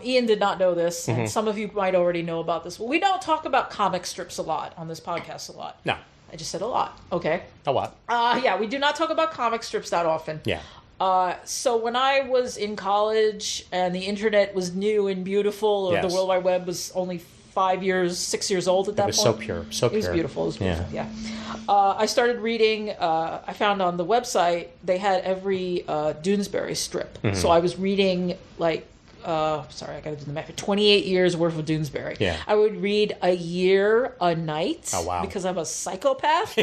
Ian did not know this, and some of you might already know about this. But we don't talk about comic strips a lot on this podcast a lot. No. I just said a lot. Okay. A lot. Yeah, we do not talk about comic strips that often. Yeah. So when I was in college and the internet was new and beautiful, or the World Wide Web was only 6 years old at that point. It was so pure. It was beautiful. It was beautiful, yeah. I started reading, I found on the website, they had every Doonesbury strip. So I was reading, like, sorry, I got to do the math. 28 years worth of Doonesbury. Yeah. I would read a year a night. Oh, wow. Because I'm a psychopath.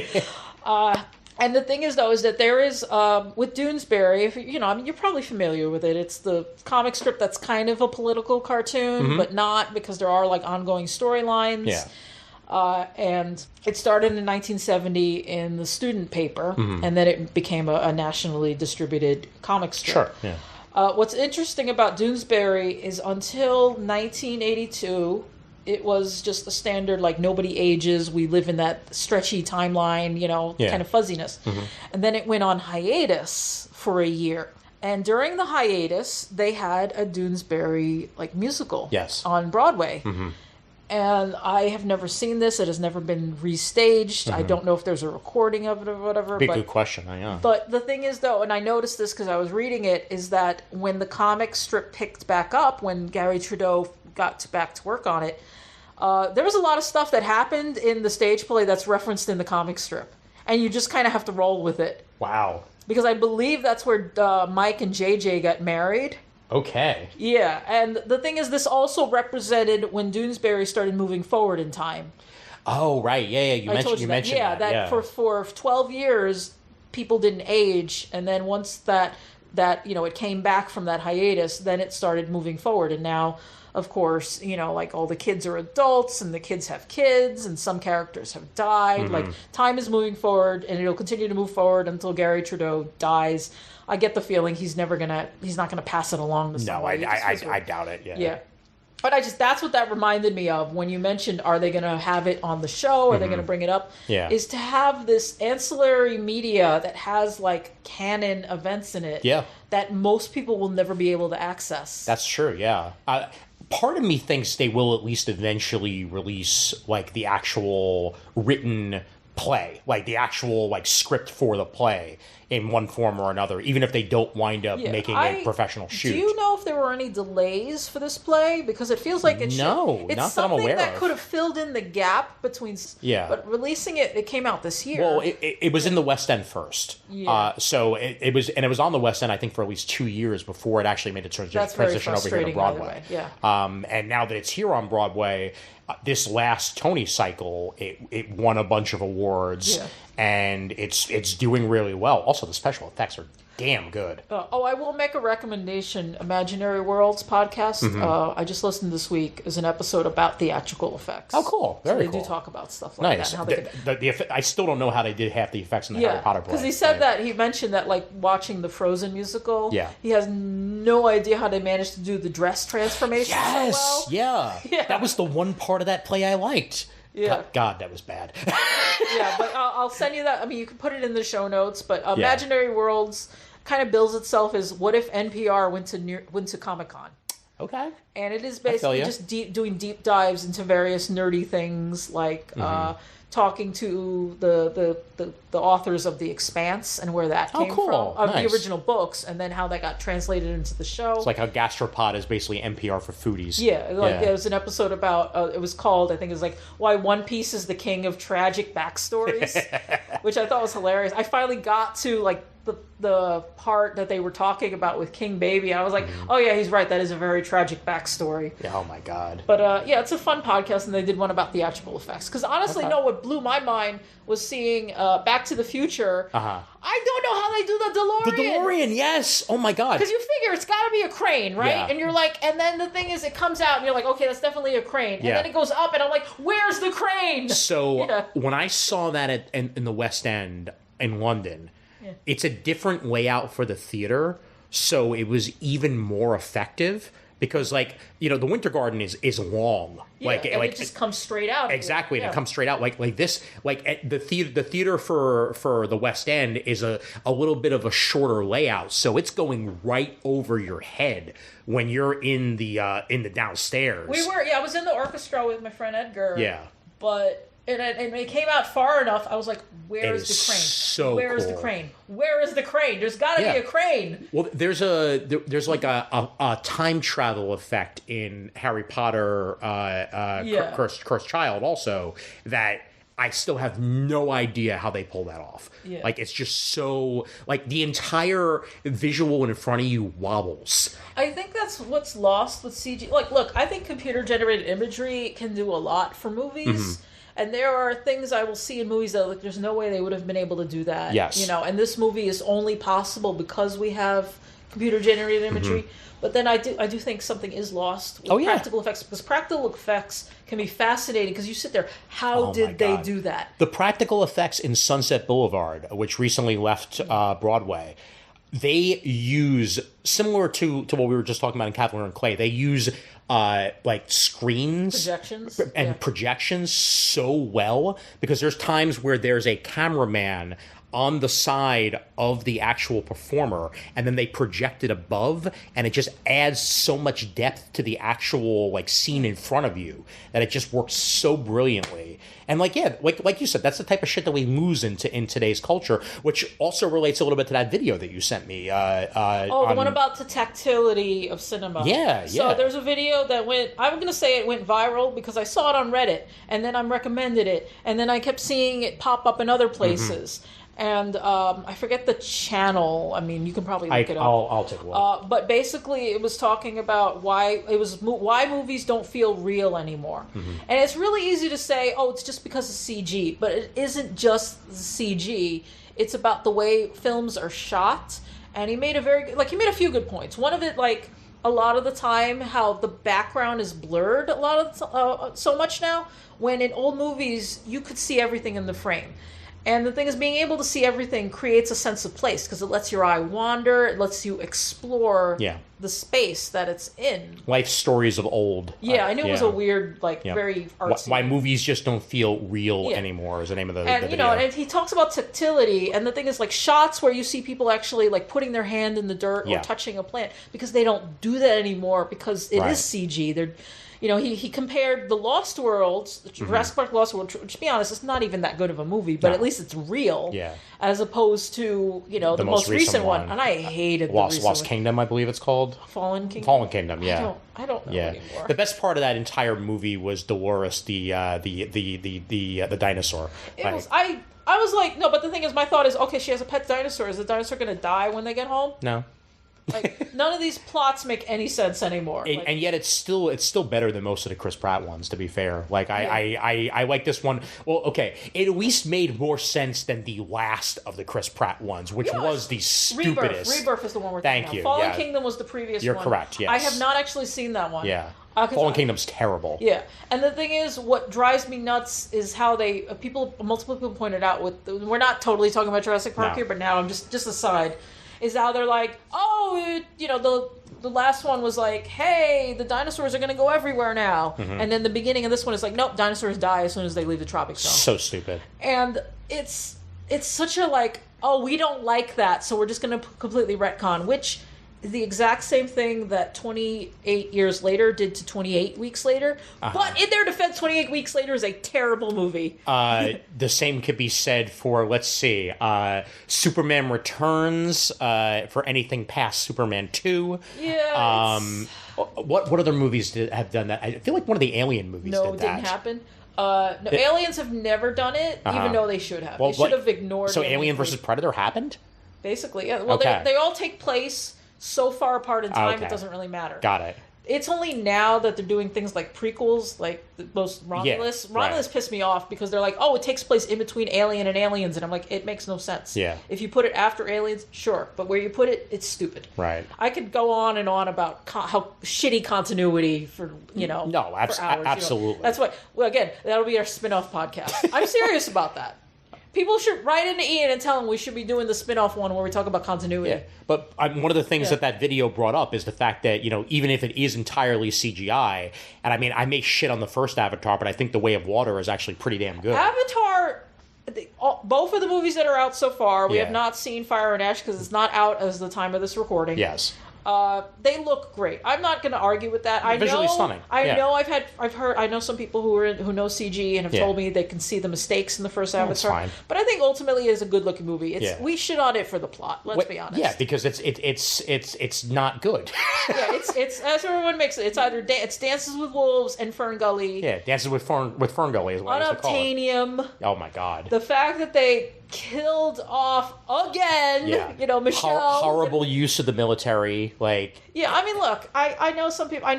And the thing is, though, is that there is, with Doonesbury, you're probably familiar with it. It's the comic strip that's kind of a political cartoon, but not, because there are, like, ongoing storylines. Yeah. And it started in 1970 in the student paper, and then it became a nationally distributed comic strip. Sure, yeah. What's interesting about Doonesbury is until 1982... it was just a standard, like, nobody ages, we live in that stretchy timeline, kind of fuzziness. And then it went on hiatus for a year. And during the hiatus, they had a Doonesbury, like, musical on Broadway. And I have never seen this. It has never been restaged. I don't know if there's a recording of it or whatever. Good question, yeah. But the thing is, though, and I noticed this because I was reading it, is that when the comic strip picked back up, when Gary Trudeau got back to work on it, there was a lot of stuff that happened in the stage play that's referenced in the comic strip. And you just kind of have to roll with it. Wow. Because I believe that's where Mike and JJ got married. Okay. Yeah, and the thing is, this also represented when Doonesbury started moving forward in time. Oh, right. Yeah, you mentioned that. For 12 years, people didn't age, and then once that it came back from that hiatus, then it started moving forward, and now of course, like all the kids are adults and the kids have kids and some characters have died. Like time is moving forward and it'll continue to move forward until Gary Trudeau dies. I get the feeling he's not gonna pass it along to somebody. No, I doubt it. Yeah. But that's what that reminded me of when you mentioned, are they going to have it on the show? Are they going to bring it up? Yeah. Is to have this ancillary media that has like canon events in it. Yeah. That most people will never be able to access. That's true. Yeah. Part of me thinks they will at least eventually release like the actual written play, like the actual like script for the play in one form or another, even if they don't wind up making a professional shoot. Do you know if there were any delays for this play? Because it feels like it's not that I'm aware that of. could have filled in the gap between. Yeah. But releasing it came out this year. Well, it was in the West End first. Yeah. So it was on the West End, I think, for at least 2 years before it actually made its transition over here to Broadway. Yeah. And now that it's here on Broadway, this last Tony cycle, it won a bunch of awards. Yeah. And it's doing really well. Also, the special effects are damn good. I will make a recommendation. Imaginary Worlds podcast. I just listened this week is an episode about theatrical effects. Oh, cool! Very cool. They do talk about stuff like nice. that. And how I still don't know how they did half the effects in the Harry Potter play. Because he said that he mentioned that like watching the Frozen musical. Yeah. He has no idea how they managed to do the dress transformation. Yes. So well. Yeah. That was the one part of that play I liked. Yeah. God, that was bad. Yeah, but I'll send you that. I mean, you can put it in the show notes. But Imaginary Worlds kind of bills itself as what if NPR went to Comic-Con. Okay. And it is basically just doing deep dives into various nerdy things, like talking to the authors of The Expanse and where that came from, of the original books, and then how that got translated into the show. It's like how Gastropod is basically NPR for foodies. Yeah, there was an episode about, it was called, I think it was like, Why One Piece is the King of Tragic Backstories, which I thought was hilarious. I finally got to like the part that they were talking about with King Baby. I was like, oh yeah, he's right. That is a very tragic backstory. Yeah, oh my God. But it's a fun podcast, and they did one about theatrical effects. Because honestly, what blew my mind was seeing Back to the Future. I don't know how they do the DeLorean. The DeLorean, yes. Oh my God. Because you figure it's got to be a crane, right? Yeah. And you're like, and then the thing is, it comes out, and you're like, okay, that's definitely a crane. And then it goes up, and I'm like, where's the crane? So when I saw that in the West End in London, it's a different layout for the theater, so it was even more effective because, like, the Winter Garden is long. It just comes straight out. Exactly, and it comes straight out like this. Like the theater for the West End is a little bit of a shorter layout, so it's going right over your head when you're in the downstairs. I was in the orchestra with my friend Edgar. Yeah, but. And it came out far enough. I was like, "Where is the crane? So Where is the crane? Where is the crane? There's got to be a crane." Well, there's like a time travel effect in Harry Potter, Cursed Child, also that I still have no idea how they pull that off. Yeah. Like it's just so like the entire visual in front of you wobbles. I think that's what's lost with CG. Like, look, I think computer generated imagery can do a lot for movies. And there are things I will see in movies that, like, there's no way they would have been able to do that. Yes. And this movie is only possible because we have computer-generated imagery. But then I do think something is lost with practical effects. Because practical effects can be fascinating because you sit there, how did they do that? The practical effects in Sunset Boulevard, which recently left Broadway, they use, similar to what we were just talking about in Kavalier and Clay, they use like screens and projections so well, because there's times where there's a cameraman on the side of the actual performer and then they project it above, and it just adds so much depth to the actual like scene in front of you that it just works so brilliantly. And like you said, that's the type of shit that we lose in today's culture, which also relates a little bit to that video that you sent me. The one about the tactility of cinema. So there's a video that I'm going to say it went viral because I saw it on Reddit, and then I recommended it, and then I kept seeing it pop up in other places. And I forget the channel. I mean, you can probably look it up. I'll take a look. But basically, it was talking about why movies don't feel real anymore. And it's really easy to say, oh, it's just because of CG. But it isn't just the CG. It's about the way films are shot. And he made a few good points. One of it, like, a lot of the time how the background is blurred a lot of so much now, when in old movies you could see everything in the frame. And the thing is, being able to see everything creates a sense of place because it lets your eye wander. It lets you explore the space that it's in. Life stories of old. Yeah, I knew it was a weird, very artsy. Why movies just don't feel real anymore is the name of the video. You know, and he talks about tactility, and the thing is, like, shots where you see people actually, like, putting their hand in the dirt or touching a plant, because they don't do that anymore because it is CG. They're... You know, he compared the Lost World, Jurassic Park Lost World, which, to be honest, it's not even that good of a movie, but at least it's real. Yeah. As opposed to, you know, the most recent one. And I hated the recent Lost Kingdom, I believe it's called. Fallen Kingdom? Fallen Kingdom, yeah. I don't know anymore. The best part of that entire movie was Dolores, the dinosaur. I was like, no, but the thing is, my thought is, okay, she has a pet dinosaur. Is the dinosaur going to die when they get home? No. Like, none of these plots make any sense anymore. And yet it's still better than most of the Chris Pratt ones, to be fair. Like, I like this one. Well, okay, it at least made more sense than the last of the Chris Pratt ones, which was the stupidest. Rebirth is the one we're talking about. Fallen Kingdom was the previous one. You're correct, yes. I have not actually seen that one. Yeah. Fallen Kingdom's terrible. Yeah, and the thing is, what drives me nuts is how they multiple people pointed out we're not totally talking about Jurassic Park here, but now I'm just aside. Is how they're like, the last one was like, hey, the dinosaurs are going to go everywhere now. Mm-hmm. And then the beginning of this one is like, nope, dinosaurs die as soon as they leave the tropic zone. So stupid. And it's such a like, oh, we don't like that, so we're just going to completely retcon, which is the exact same thing that 28 years later did to 28 weeks later. But in their defense, 28 weeks later is a terrible movie. The same could be said for, let's see, Superman Returns, for anything past Superman 2. Yeah. What other movies have done that? I feel like one of the Alien movies did that. No, it didn't happen. Aliens have never done it, even though they should have. They should have ignored it. So Alien versus Predator happened? Basically, yeah. Well, they all take place so far apart in time, it doesn't really matter. Got it. It's only now that they're doing things like prequels, like the most Romulus. Yeah, Romulus pissed me off because they're like, oh, it takes place in between Alien and Aliens, and I'm like, it makes no sense. Yeah. If you put it after Aliens, sure, but where you put it, it's stupid. Right. I could go on and on about how shitty continuity for for hours, absolutely. That's why. Well, again, that'll be our spin-off podcast. I'm serious about that. People should write into Ian and tell him we should be doing the spin-off one where we talk about continuity. Yeah. But one of the things that video brought up is the fact that, even if it is entirely CGI, and I mean, I may shit on the first Avatar, but I think The Way of Water is actually pretty damn good. Avatar, both of the movies that are out so far, we have not seen Fire and Ash because it's not out as the time of this recording. Yes. They look great. I'm not going to argue with that. Visually stunning. I know some people who know CG and have told me they can see the mistakes in the first Avatar. Fine. But I think ultimately it is a good looking movie. We shit on it for the plot. Let's be honest. Yeah, because it's not good. it's as everyone makes it. It's either it's Dances with Wolves and Fern Gully. Yeah, Dances with Fern Gully is what I used to call it. Unobtainium. Oh my god. The fact that they killed off again, Michelle. Horrible use of the military, Yeah, I mean, look, I know some people,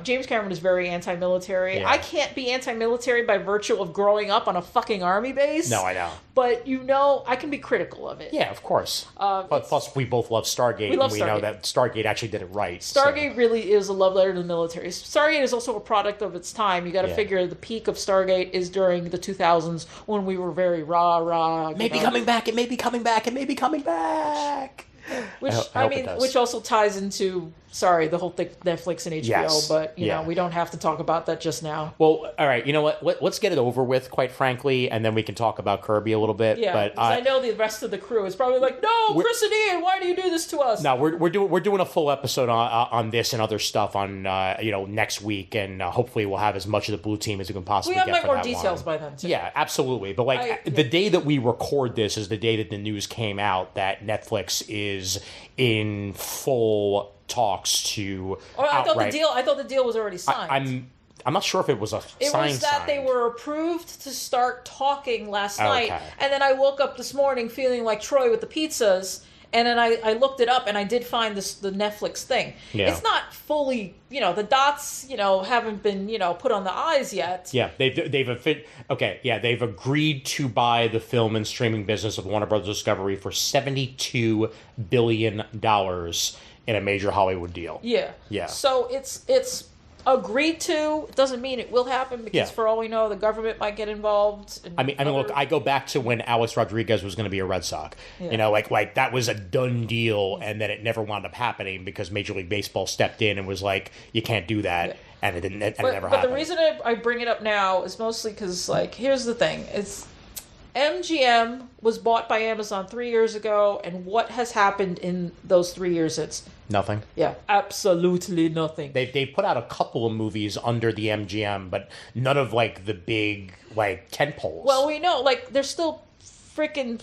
James Cameron is very anti-military. Yeah. I can't be anti-military by virtue of growing up on a fucking army base. No, I know. But, I can be critical of it. Yeah, of course. But plus, we both love Stargate, and we know that Stargate actually did it right. Stargate really is a love letter to the military. Stargate is also a product of its time. You got to figure the peak of Stargate is during the 2000s when we were very rah-rah. Maybe coming back, it may be coming back, it may be coming back. Which which also ties into the whole thing, Netflix and HBO, but we don't have to talk about that just now. Well, all right, you know what? Let's get it over with, quite frankly, and then we can talk about Kirby a little bit. Yeah, but I know the rest of the crew is probably like, "No, Chris and Ian, why do you do this to us?" No, we're doing a full episode on this and other stuff on next week, and hopefully we'll have as much of the blue team as we can possibly get. We have more details by then too. Yeah, absolutely. But the day that we record this is the day that the news came out that Netflix is in full talks to. I thought the deal was already signed. I'm not sure if it was a It was that they were approved to start talking last night, and then I woke up this morning feeling like Troy with the pizzas, and then I looked it up, and I did find the Netflix thing. Yeah. It's not fully, the dots, haven't been, put on the I's yet. Yeah, they've agreed to buy the film and streaming business of Warner Bros. Discovery for $72 billion. in a major Hollywood deal. Yeah. Yeah. So it's agreed to. It doesn't mean it will happen because for all we know, the government might get involved. I mean, look, I go back to when Alex Rodriguez was going to be a Red Sox. You know, like that was a done deal, and then it never wound up happening because Major League Baseball stepped in and was like, you can't do that. And it didn't. It never happened. But the reason I bring it up now is mostly because, like, here's the thing: it's MGM was bought by Amazon 3 years ago, and what has happened in those 3 years? It's nothing. Yeah, absolutely nothing. They put out a couple of movies under the MGM, but none of like the big like tentpoles. Well, we know, like, they're still freaking,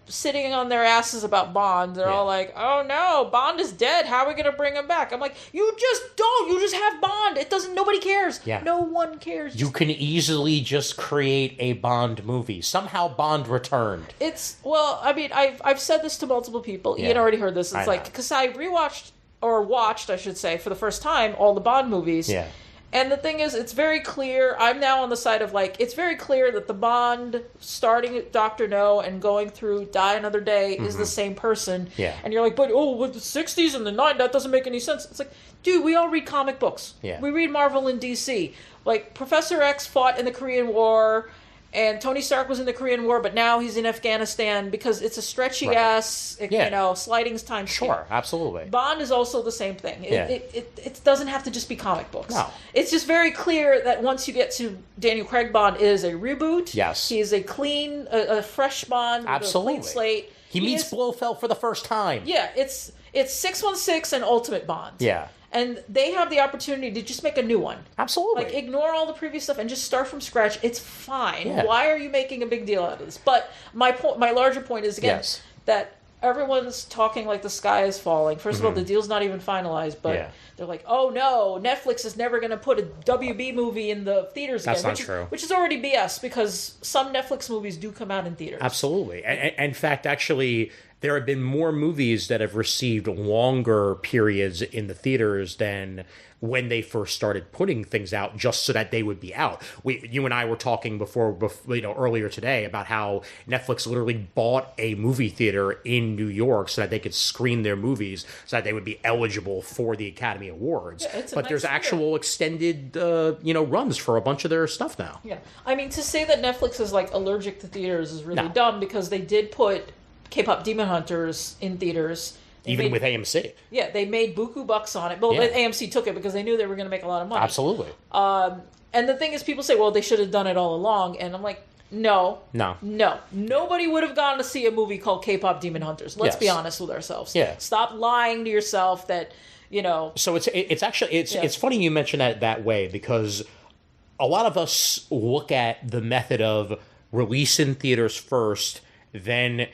sitting on their asses about Bond. They're all like, oh no, Bond is dead. How are we going to bring him back? I'm like, you just don't. You just have Bond. It doesn't, nobody cares. Yeah. No one cares. You can easily just create a Bond movie. Somehow Bond returned. I mean, I've said this to multiple people. Ian already heard this. It's like, because I rewatched, or watched, I should say, for the first time, all the Bond movies. Yeah. And the thing is, it's very clear, I'm now on the side of, like, it's very clear that the Bond, starting at Dr. No and going through Die Another Day, is the same person. Yeah. And you're like, but, with the 60s and the 90s, that doesn't make any sense. It's like, dude, we all read comic books. Yeah. We read Marvel and DC. Like, Professor X fought in the Korean War, and Tony Stark was in the Korean War, but now he's in Afghanistan because it's a stretchy-ass, sliding time. Sure, absolutely. Bond is also the same thing. It doesn't have to just be comic books. No. It's just very clear that once you get to Daniel Craig Bond, it is a reboot. Yes. He is a clean, a fresh Bond with a clean slate. He meets Blofeld for the first time. Yeah, it's 616 and Ultimate Bond. Yeah. And they have the opportunity to just make a new one. Absolutely. Like, ignore all the previous stuff and just start from scratch. It's fine. Yeah. Why are you making a big deal out of this? But my larger point is, again, that everyone's talking like the sky is falling. First of all, the deal's not even finalized, but they're like, oh no, Netflix is never going to put a WB movie in the theaters again. That's not true. Which is already BS, because some Netflix movies do come out in theaters. Absolutely. In fact, actually, there have been more movies that have received longer periods in the theaters than when they first started putting things out, just so that they would be out. You and I were talking before, earlier today, about how Netflix literally bought a movie theater in New York so that they could screen their movies, so that they would be eligible for the Academy Awards. Yeah, but there's actual extended, runs for a bunch of their stuff now. Yeah, I mean, to say that Netflix is like allergic to theaters is really dumb, because they did put K-pop Demon Hunters in theaters. Even with AMC. Yeah, they made buku bucks on it. But AMC took it because they knew they were going to make a lot of money. Absolutely. And the thing is, people say, well, they should have done it all along. And I'm like, no. Nobody would have gone to see a movie called K-pop Demon Hunters. Let's be honest with ourselves. Yeah. Stop lying to yourself that, So it's actually, it's funny you mention that way, because a lot of us look at the method of release in theaters first, then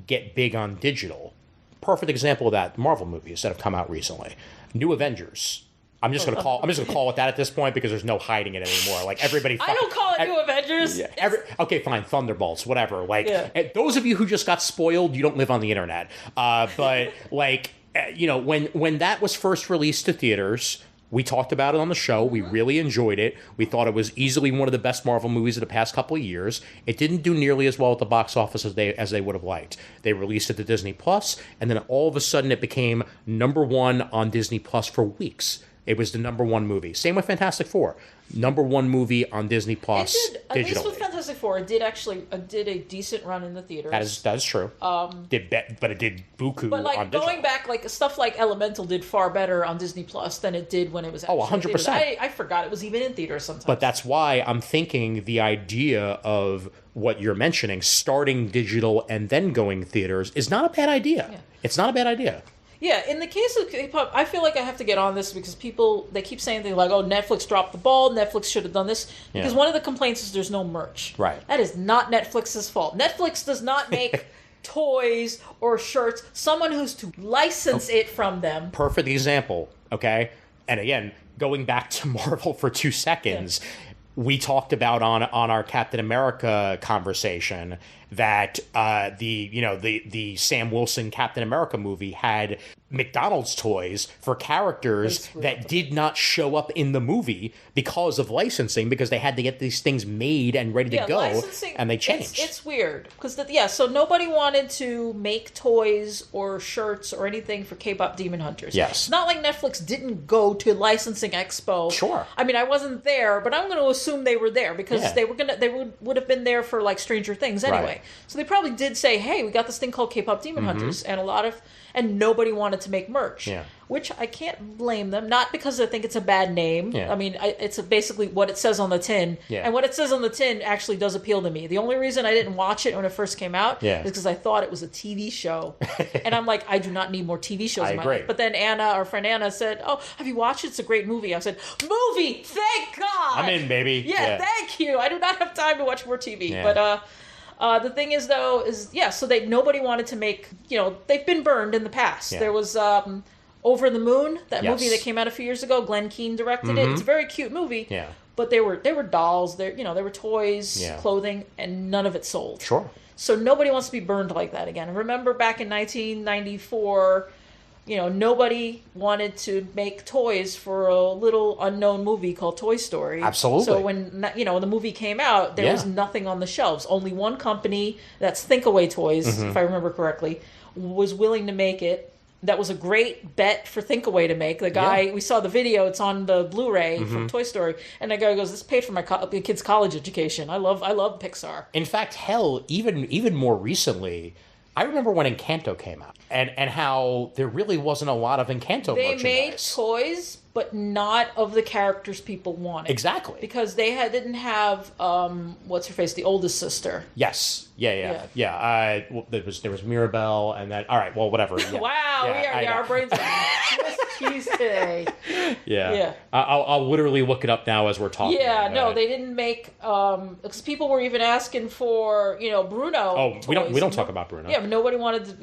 get big on digital. Perfect example of that, Marvel movies that have come out recently. New Avengers. I'm just gonna call it that at this point, because there's no hiding it anymore. Like, everybody. I don't call it New Avengers. Yeah, okay, fine. Thunderbolts, whatever. Like, those of you who just got spoiled, you don't live on the internet. But like, when that was first released to theaters, we talked about it on the show. We really enjoyed it. We thought it was easily one of the best Marvel movies of the past couple of years. It didn't do nearly as well at the box office as they would have liked. They released it to Disney Plus, and then all of a sudden it became #1 on Disney Plus for weeks. It was the #1 movie. Same with Fantastic Four. #1 movie on Disney Plus digitally. At least with Fantastic Four, it did a decent run in the theaters. That is true. But it did buku but like, on digital. going back, like, stuff like Elemental did far better on Disney Plus than it did when it was actually 100%. I forgot it was even in theaters sometimes. But that's why I'm thinking the idea of what you're mentioning, starting digital and then going theaters, is not a bad idea. Yeah. It's not a bad idea. Yeah, in the case of K-pop, I feel like I have to get on this, because they keep saying things like, oh, Netflix dropped the ball, Netflix should have done this. Because one of the complaints is there's no merch. Right. That is not Netflix's fault. Netflix does not make toys or shirts. Someone who's to license it from them. Perfect example, okay? And again, going back to Marvel for 2 seconds, we talked about on our Captain America conversation that the Sam Wilson Captain America movie had McDonald's toys for characters that did not show up in the movie because of licensing, because they had to get these things made and ready to go, and they changed. It's weird because so nobody wanted to make toys or shirts or anything for K-pop Demon Hunters. Yes. It's not like Netflix didn't go to Licensing Expo. Sure. I mean, I wasn't there, but I'm going to assume they were there because they would have been there for like Stranger Things anyway. Right. So they probably did say, "Hey, we got this thing called K-pop Demon Hunters," and nobody wanted to make merch. Yeah. Which I can't blame them, not because I think it's a bad name. Yeah. I mean, it's basically what it says on the tin. Yeah. And what it says on the tin actually does appeal to me. The only reason I didn't watch it when it first came out is because I thought it was a TV show. And I'm like, I do not need more TV shows in my life. But then our friend Anna said, "Oh, have you watched it? It's a great movie." I said, "Movie! Thank God!" I'm in, baby. Yeah, thank you. I do not have time to watch more TV. Yeah. But the thing is, though, so nobody wanted to make, they've been burned in the past. Yeah. There was Over the Moon, that movie that came out a few years ago. Glenn Keane directed it. It's a very cute movie. Yeah. But they were dolls. They were toys, clothing, and none of it sold. Sure. So nobody wants to be burned like that again. And remember back in 1994, nobody wanted to make toys for a little unknown movie called Toy Story. Absolutely. So when the movie came out, there was nothing on the shelves. Only one company, that's Thinkaway Toys, if I remember correctly, was willing to make it. That was a great bet for Thinkaway to make. The guy, we saw the video, it's on the Blu-ray from Toy Story, and the guy goes, "This paid for my kid's college education. I love Pixar." In fact, hell, even more recently, I remember when Encanto came out, and how there really wasn't a lot of Encanto merchandise. They made toys, but not of the characters people wanted. Exactly. Because they didn't have, what's her face, the oldest sister. Yes. Yeah. There was Mirabelle, and then, all right, well, whatever. Yeah. Wow, our brains are cheese today. Yeah. I'll literally look it up now as we're talking. Yeah, no, they didn't make, because people were even asking for, Bruno. Oh, toys. we don't talk about Bruno. Yeah, but nobody wanted to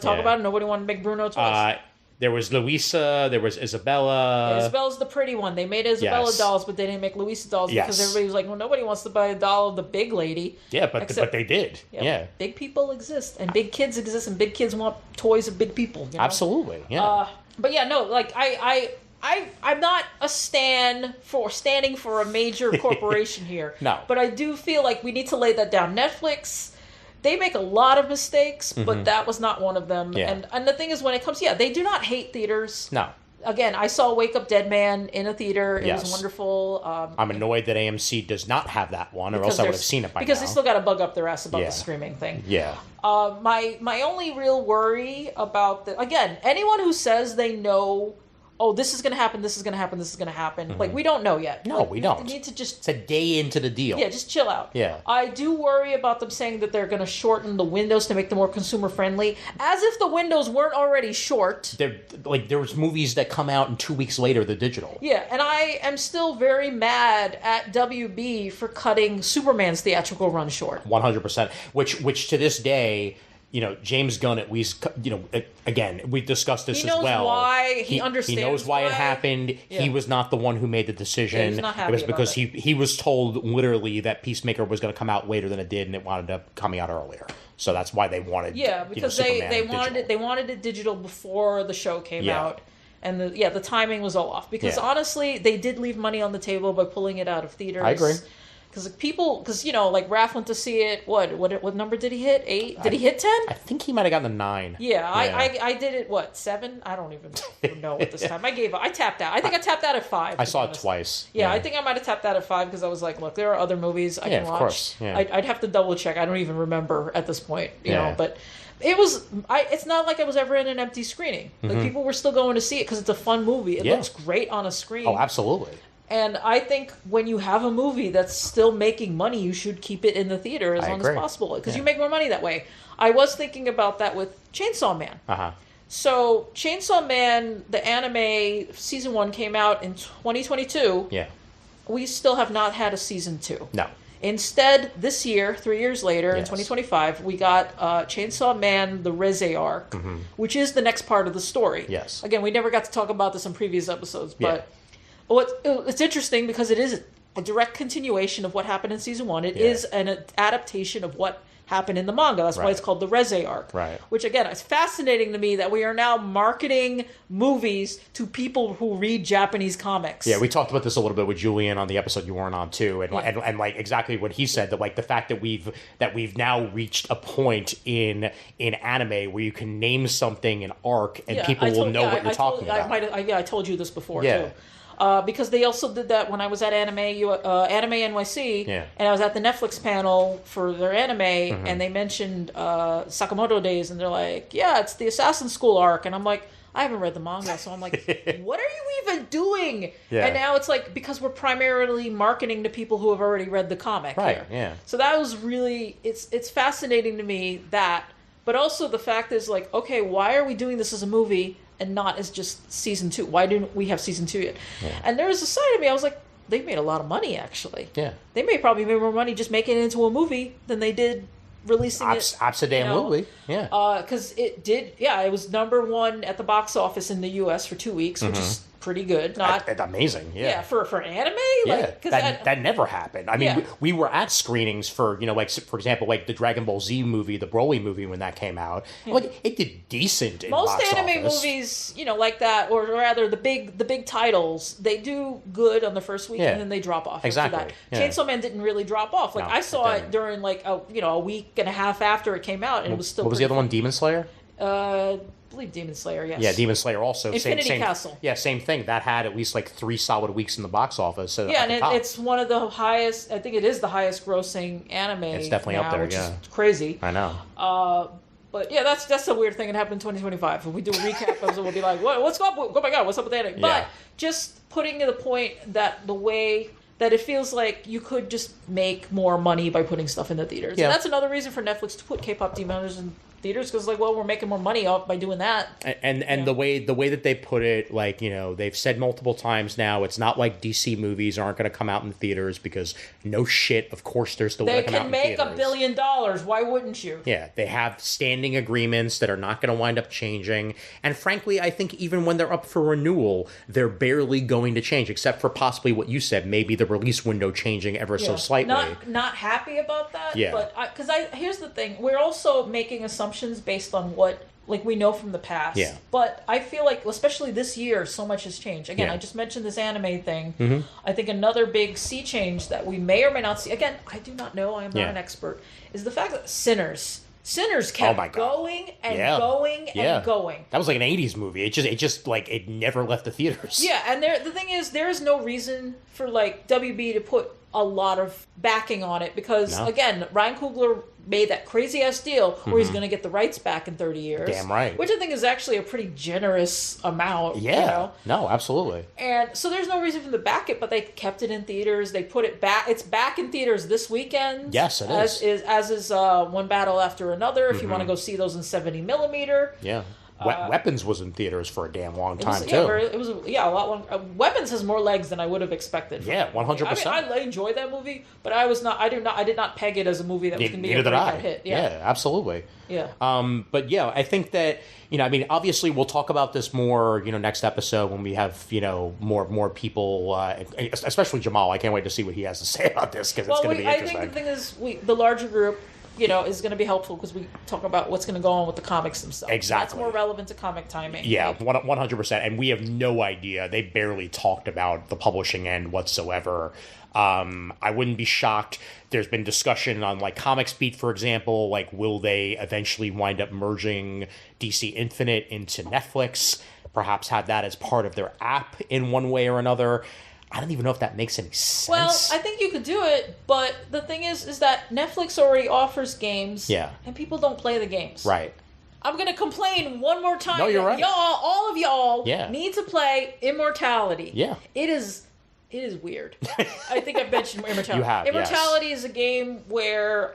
talk about it. Nobody wanted to make Bruno toys. There was Luisa, there was Isabella. Yeah, Isabella's the pretty one. They made Isabella dolls, but they didn't make Luisa dolls because everybody was like, well, nobody wants to buy a doll of the big lady. Yeah, but they did. Yeah. Big people exist, and big kids exist, and big kids want toys of big people. Absolutely, yeah. But yeah, no, like, I'm not a standing for a major corporation here. No. But I do feel like we need to lay that down. Netflix... They make a lot of mistakes, but that was not one of them. Yeah. And the thing is, when it comes, they do not hate theaters. No. Again, I saw Wake Up Dead Man in a theater. It was wonderful. I'm annoyed that AMC does not have that one, or else I would have seen it by now. Because they still got to bug up their ass about the streaming thing. Yeah. My only real worry about again, anyone who says they know, oh, this is going to happen, this is going to happen, this is going to happen. Like, we don't know yet. No, we don't. We need to just... It's a day into the deal. Yeah, just chill out. Yeah. I do worry about them saying that they're going to shorten the windows to make them more consumer-friendly, as if the windows weren't already short. There was movies that come out and 2 weeks later, the digital. Yeah, and I am still very mad at WB for cutting Superman's theatrical run short. 100%. Which to this day... James Gunn, at least, again, we've discussed this as well. He knows why. He understands. He knows why it happened. Yeah. He was not the one who made the decision. Yeah, he's not happy it was because he was told literally that Peacemaker was going to come out later than it did, and it wound up coming out earlier. So that's why they wanted. Yeah, because they wanted it digital before the show came out. And the timing was all off. Because honestly, they did leave money on the table by pulling it out of theaters. I agree. Because like Raph went to see it. What number did he hit? 8? Did he hit 10? I think he might have gotten a 9. Yeah, I did it. 7? I don't even know at this time. I gave up. I tapped out. I think I tapped out at 5. I saw it twice. Yeah, I think I might have tapped out at 5 because I was like, look, there are other movies I can watch. Of course. Yeah. I'd have to double check. I don't even remember at this point. You know, but. It was. It's not like I was ever in an empty screening. Like people were still going to see it because it's a fun movie. It looks great on a screen. Oh, absolutely. And I think when you have a movie that's still making money, you should keep it in the theater as long as possible because you make more money that way. I was thinking about that with Chainsaw Man. So Chainsaw Man, the anime season 1 came out in 2022. Yeah. We still have not had a season 2. No. Instead, this year, 3 years later, in 2025, we got Chainsaw Man, the Reze arc, which is the next part of the story. Yes. Again, we never got to talk about this in previous episodes, but it's interesting because it is a direct continuation of what happened in season 1. It is an adaptation of what happen in the manga. That's why it's called the Reze arc. Right. Which, again, is fascinating to me that we are now marketing movies to people who read Japanese comics. Yeah, we talked about this a little bit with Julian on the episode you weren't on too, and like exactly what he said, that like the fact that we've now reached a point in anime where you can name something an arc and people will know what you're talking about. I told you this before too. Because they also did that when I was at Anime NYC, and I was at the Netflix panel for their anime, and they mentioned Sakamoto Days, and they're like, yeah, it's the Assassin School arc, and I'm like, I haven't read the manga, so I'm like, what are you even doing? Yeah. And now it's like, because we're primarily marketing to people who have already read the comic. Right, here. yeah. So that was really, it's fascinating to me that, but also the fact is like, okay, why are we doing this as a movie and not as just season 2? Why didn't we have season 2 yet? Yeah. And there was a side of me, I was like, they made a lot of money, actually. Yeah. They probably made more money just making it into a movie than they did releasing it. Absolutely. Yeah. Because it did, it was #1 at the box office in the U.S. for 2 weeks, which is pretty good. Not amazing. Yeah. For anime. Yeah. Like, that never happened. I mean, we were at screenings for like for example, like the Dragon Ball Z movie, the Broly movie when that came out. Yeah. Like it did decent. In most box anime office. movies, like that, or rather the big titles, they do good on the first week and then they drop off. Exactly. After that. Yeah. Chainsaw Man didn't really drop off. Like I saw it during like a week and a half after it came out, and it was still. What was the other one? Demon Slayer. I believe Demon Slayer, yes. Yeah, Demon Slayer also. Infinity Castle. Yeah, same thing. That had at least like 3 solid weeks in the box office. So yeah, and it's one of the highest, I think it is the highest grossing anime. It's definitely up there, which is crazy. I know. But yeah, that's a weird thing that happened in 2025. If we do a recap episode, we'll be like, what's up? Oh my God, what's up with anime? But just putting to the point that the way that it feels like you could just make more money by putting stuff in the theaters. Yeah. And that's another reason for Netflix to put K-pop Demon Hunters in theaters, because we're making more money by doing that. And the way that they put it, like, they've said multiple times now, it's not like DC movies aren't going to come out in the theaters, because no shit, of course they're still going to come out in theaters. They can make $1 billion. Why wouldn't you? Yeah, they have standing agreements that are not going to wind up changing. And frankly, I think even when they're up for renewal, they're barely going to change, except for possibly what you said, maybe the release window changing ever so slightly. Not happy about that. Yeah. But because here's the thing, we're also making assumptions based on what we know from the past. Yeah. But I feel like, especially this year, so much has changed. Again, I just mentioned this anime thing. Mm-hmm. I think another big sea change that we may or may not see, again, I do not know, I am not an expert, is the fact that Sinners kept going and going and going. That was like an 80s movie. It just like, it never left the theaters. Yeah, and the thing is, there is no reason for like WB to put a lot of backing on it, because again, Ryan Coogler made that crazy ass deal where he's going to get the rights back in 30 years. Damn right. Which I think is actually a pretty generous amount. Yeah. No, absolutely. And so there's no reason for them to back it, but they kept it in theaters. They put it back. It's back in theaters this weekend. Yes, it is. As is One Battle After Another, if you want to go see those in 70 millimeter. Yeah. Weapons was in theaters for a damn long time too. It was a lot longer. Weapons has more legs than I would have expected. Yeah, 100%. I enjoyed that movie, but I did not peg it as a movie that was going to be a breakout hit. Yeah, absolutely. Yeah. But yeah, I think that obviously we'll talk about this more, next episode when we have more people, especially Jamal. I can't wait to see what he has to say about this, because it's going to be interesting. I think the thing is, the larger group, is going to be helpful, because we talk about what's going to go on with the comics themselves. Exactly. That's more relevant to comic timing. Yeah, 100%. And we have no idea. They barely talked about the publishing end whatsoever. I wouldn't be shocked. There's been discussion on like Comics Beat, for example, like will they eventually wind up merging DC Infinite into Netflix? Perhaps have that as part of their app in one way or another. I don't even know if that makes any sense. Well, I think you could do it, but the thing is that Netflix already offers games, and people don't play the games. Right. I'm going to complain one more time. No, you're right. All of y'all need to play Immortality. Yeah. It is weird. I think I've mentioned Immortality. You have, Immortality is a game where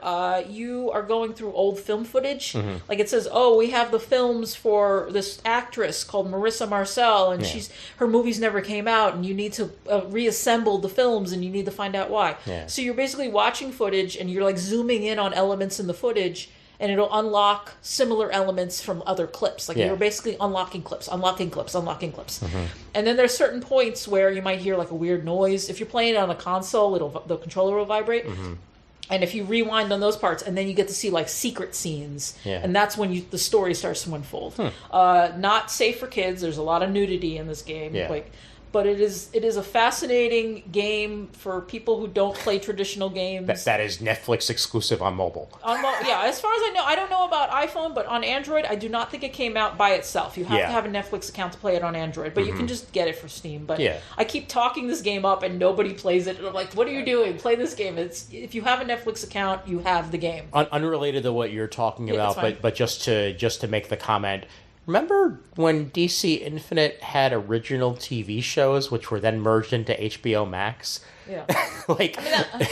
you are going through old film footage. Mm-hmm. Like it says, we have the films for this actress called Marissa Marcel, and her movies never came out, and you need to reassemble the films, and you need to find out why. Yeah. So you're basically watching footage, and you're like zooming in on elements in the footage, and it'll unlock similar elements from other clips. Like you're basically unlocking clips. Mm-hmm. And then there's certain points where you might hear like a weird noise. If you're playing it on a console, the controller will vibrate. Mm-hmm. And if you rewind on those parts, and then you get to see like secret scenes, and that's when the story starts to unfold. Not safe for kids. There's a lot of nudity in this game. But it is a fascinating game for people who don't play traditional games. That is Netflix exclusive on mobile. As far as I know, I don't know about iPhone, but on Android, I do not think it came out by itself. You have to have a Netflix account to play it on Android, but you can just get it for Steam. But I keep talking this game up, and nobody plays it. And I'm like, what are you doing? Play this game. If you have a Netflix account, you have the game. Unrelated to what you're talking about, but just to make the comment. Remember when DC Infinite had original TV shows, which were then merged into HBO Max? Yeah.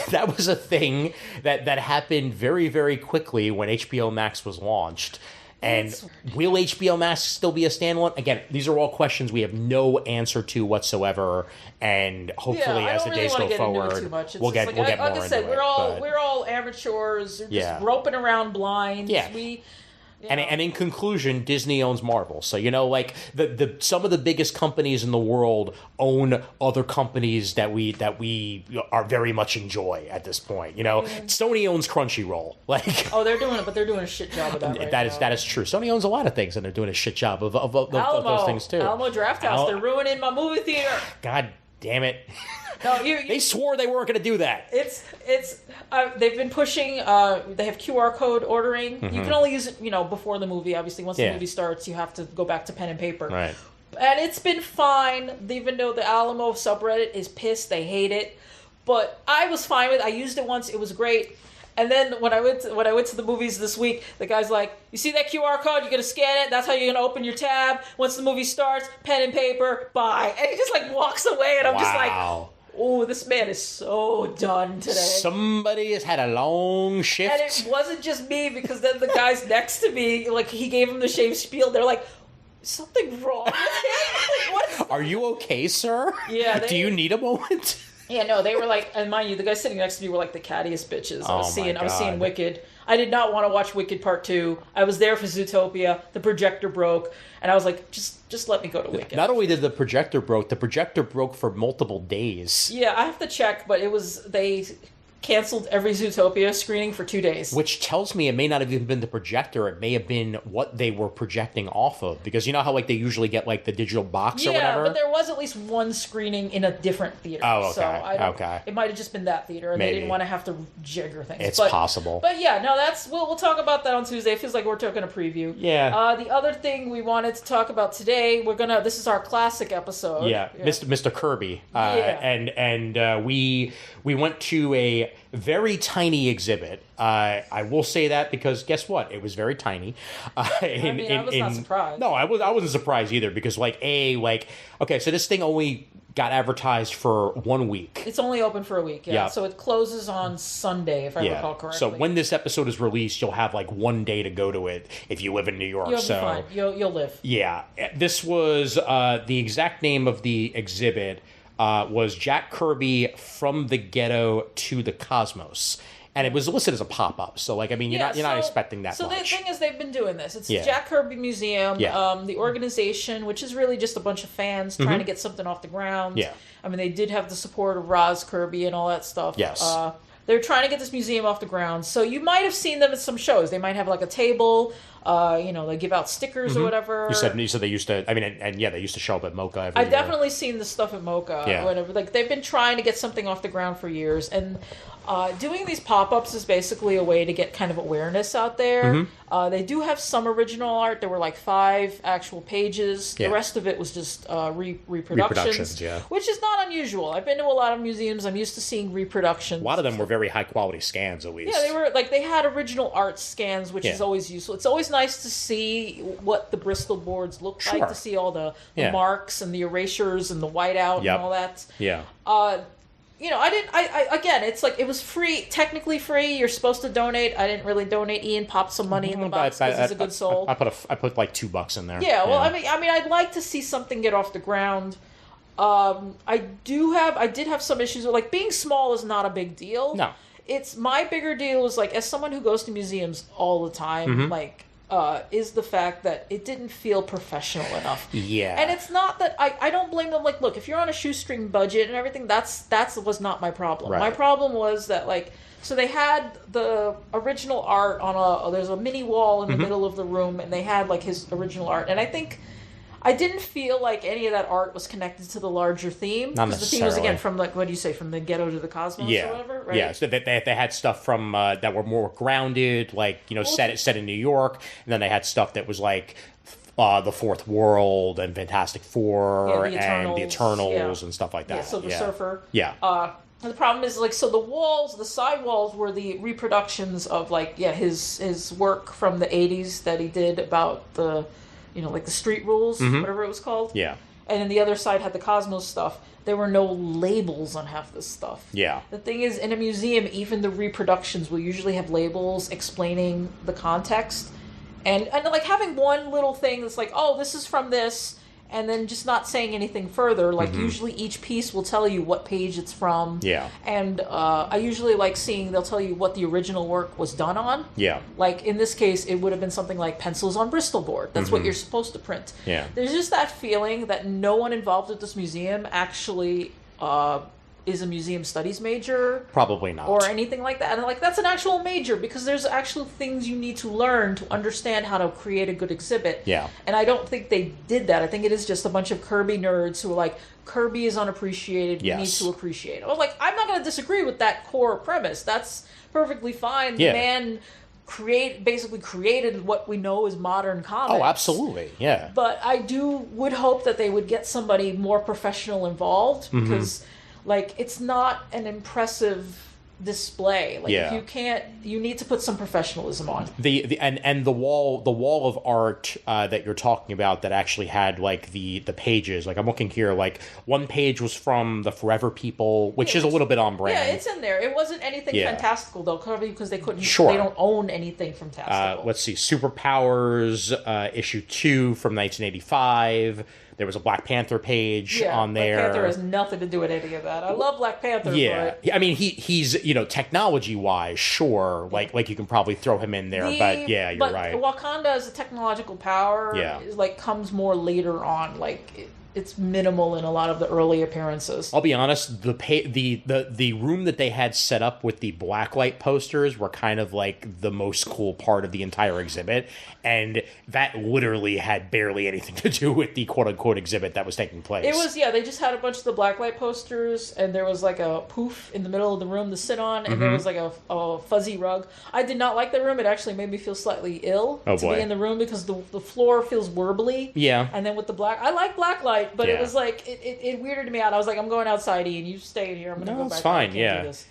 That was a thing that happened very, very quickly when HBO Max was launched. And will HBO Max still be a standalone? Again, these are all questions we have no answer to whatsoever. And hopefully, as the days go forward, we'll get more into it. Like I said, we're all amateurs, just roping around blind. Yeah. And in conclusion, Disney owns Marvel. So, like the some of the biggest companies in the world own other companies that we are very much enjoy at this point. Sony owns Crunchyroll. They're doing it, but they're doing a shit job of that. That is true. Sony owns a lot of things, and they're doing a shit job of those things too. Alamo Drafthouse, they're ruining my movie theater. God damn it. No, they swore they weren't going to do that. They've been pushing. They have QR code ordering. You can only use it, before the movie. Obviously, once the movie starts, you have to go back to pen and paper. Right. And it's been fine, even though the Alamo subreddit is pissed. They hate it, but I was fine with it. I used it once. It was great. And then when I went to the movies this week, the guy's like, "You see that QR code? You're gonna scan it. That's how you're gonna open your tab. Once the movie starts, pen and paper, bye." And he just walks away, and I'm just like, "Oh, this man is so done today." Somebody has had a long shift. And it wasn't just me, because then the guys next to me, he gave him the shame spiel. They're like, "Something wrong with him? What? Are you okay, sir? Yeah. Do you need a moment?" Yeah, no, they were and mind you, the guys sitting next to me were the cattiest bitches. I was seeing Wicked. I did not want to watch Wicked Part 2. I was there for Zootopia. The projector broke, and I was like, just let me go to Wicked. Not only did the projector broke for multiple days. Yeah, I have to check, but they canceled every Zootopia screening for 2 days. Which tells me it may not have even been the projector. It may have been what they were projecting off of. Because you know how they usually get the digital box or whatever? Yeah, but there was at least one screening in a different theater. Oh, okay. So it might have just been that theater, and they didn't want to have to jigger things. It's possible. But yeah, no, we'll talk about that on Tuesday. It feels like we're talking a preview. Yeah. The other thing we wanted to talk about today, this is our classic episode. Yeah. Mr. Kirby. And we went to a very tiny exhibit. I will say that because guess what? It was very tiny. I was not surprised. No, I wasn't surprised either because okay, so this thing only got advertised for 1 week. It's only open for a week, yeah. So it closes on Sunday, if I recall correctly. So when this episode is released, you'll have 1 day to go to it if you live in New York. You'll be fine. You'll live. Yeah. This was the exact name of the exhibit was Jack Kirby From the Ghetto to the Cosmos. And it was listed as a pop-up, so you're not expecting that much. So the thing is, they've been doing this. It's the Jack Kirby Museum. The organization, which is really just a bunch of fans trying to get something off the ground. Yeah. I mean, they did have the support of Roz Kirby and all that stuff. Yes. They're trying to get this museum off the ground. So you might have seen them at some shows. They might have a table. They give out stickers or whatever. You said they used to. I mean, they used to show up at Mocha every year. I've definitely seen the stuff at Mocha. Yeah. Or whatever. They've been trying to get something off the ground for years, and doing these pop-ups is basically a way to get kind of awareness out there. They do have some original art. There were 5 actual pages. The rest of it was just reproductions, which is not unusual. I've been to a lot of museums. I'm used to seeing reproductions. A lot of them were very high-quality scans, at least. Yeah, they were they had original art scans, which is always useful. It's always nice to see what the Bristol boards look like, to see all the marks and the erasures and the whiteout and all that. Yeah. Again, it's it was free, technically free. You're supposed to donate. I didn't really donate. Ian popped some money in the box because he's a good soul. I put $2 in there. Yeah, well, I mean, I'd like to see something get off the ground. I did have some issues with being small is not a big deal. No. It's my bigger deal is as someone who goes to museums all the time, is the fact that it didn't feel professional enough. Yeah. And it's not that I don't blame them. Like, look, if you're on a shoestring budget and everything, that was not my problem. Right. My problem was that, like, so they had the original art on there's a mini wall in the middle of the room, and they had, like, his original art. And I didn't feel like any of that art was connected to the larger theme. Not because the theme was, again, from, like, what do you say, from the ghetto to the cosmos or whatever, right? Yeah, so they had stuff from that were more grounded, like, set in New York, and then they had stuff that was like the Fourth World and Fantastic Four and the Eternals and stuff like that. Yeah, Silver Surfer. Yeah. And the problem is, like, so the side walls were the reproductions of, like, his work from the 80s that he did about the, like the street rules, whatever it was called. Yeah. And then the other side had the Cosmos stuff. There were no labels on half this stuff. Yeah. The thing is, in a museum, even the reproductions will usually have labels explaining the context. And like, having one little thing that's like, oh, this is from this, and then just not saying anything further. Like, usually each piece will tell you what page it's from. Yeah. And I usually like seeing, they'll tell you what the original work was done on. Yeah. Like, in this case, it would have been something like pencils on Bristol board. That's what you're supposed to print. Yeah. There's just that feeling that no one involved at this museum actually is a museum studies major. Probably not. Or anything like that. And, like, that's an actual major, because there's actual things you need to learn to understand how to create a good exhibit. Yeah. And I don't think they did that. I think it is just a bunch of Kirby nerds who are like, Kirby is unappreciated. We need to appreciate it. I was like, I'm not going to disagree with that core premise. That's perfectly fine. The man basically created what we know as modern comics. Oh, absolutely. Yeah. But I would hope that they would get somebody more professional involved, because like, it's not an impressive display. Like, if you can't, you need to put some professionalism on. The wall of art that you're talking about that actually had, like, the pages. Like, I'm looking here, like, one page was from the Forever People, which is a little bit on brand. Yeah, it's in there. It wasn't anything fantastical though, because they couldn't. Sure. They don't own anything from fantastical. Let's see, Superpowers issue 2 from 1985. There was a Black Panther page on there. Black Panther has nothing to do with any of that. I love Black Panther. Yeah, but... I mean, he's technology-wise, sure, like you can probably throw him in there, but you're right. Wakanda as a technological power is, like, comes more later on. Like, it's minimal in a lot of the early appearances. I'll be honest, the room that they had set up with the blacklight posters were kind of like the most cool part of the entire exhibit, and that literally had barely anything to do with the quote-unquote exhibit that was taking place. It was, they just had a bunch of the blacklight posters, and there was, like, a poof in the middle of the room to sit on, and there was, like, a fuzzy rug. I did not like the room. It actually made me feel slightly ill to be in the room, because the floor feels warbly. Yeah. And then with the I like blacklight, but it was like, it weirded me out. I was like, I'm going outside, Ian. You stay in here. I'm going to go back. It's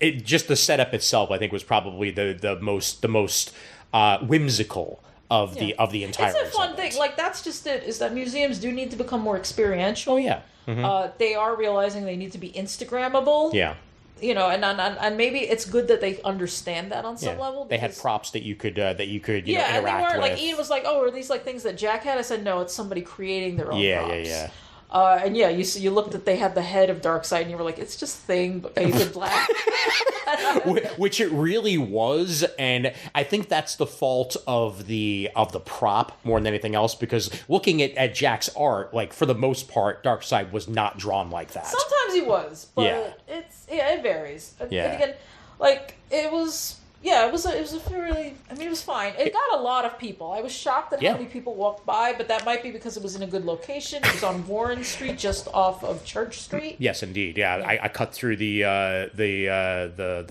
fine, just the setup itself, I think, was probably the most whimsical of the entire exhibit. It's a fun thing. Like, that's just it, is that museums do need to become more experiential. Oh, yeah. They are realizing they need to be Instagrammable. Yeah. And maybe it's good that they understand that on some level. They had props that you could interact with. And they weren't, like, Ian was like, oh, are these, like, things that Jack had? I said, no, it's somebody creating their own props. Yeah. And you looked at, they had the head of Darkseid, and you were like, it's just Thing, but painted black. Which it really was, and I think that's the fault of the prop more than anything else, because looking at Jack's art, like, for the most part, Darkseid was not drawn like that. Sometimes he was, but it varies. Yeah. And again, like, it was a really, I mean, it was fine. It got a lot of people. I was shocked at how many people walked by, but that might be because it was in a good location. It was on Warren Street, just off of Church Street. Yes, indeed. Yeah. I cut through the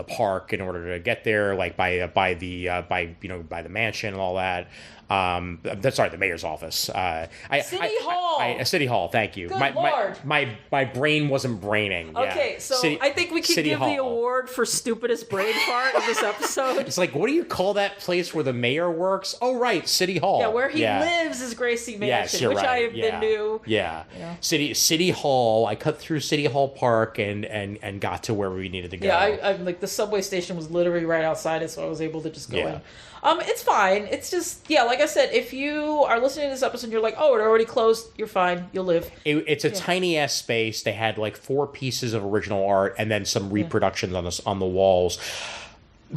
park in order to get there, like by the mansion and all that. That's the mayor's office. City Hall. City Hall. Thank you. Good Lord. My brain wasn't braining. Okay, so I think we can give the award for stupidest brain fart of this episode. It's like, what do you call that place where the mayor works? Oh, right, City Hall. Yeah, where he lives is Gracie Mansion, which I have been to. Yeah. City Hall. I cut through City Hall Park and got to where we needed to go. Yeah, I like, the subway station was literally right outside it, so I was able to just go in. It's fine. It's just, like I said, if you are listening to this episode and you're like, oh, it already closed, you're fine. You'll live. It's a tiny-ass space. They had, like, 4 pieces of original art and then some reproductions on the walls.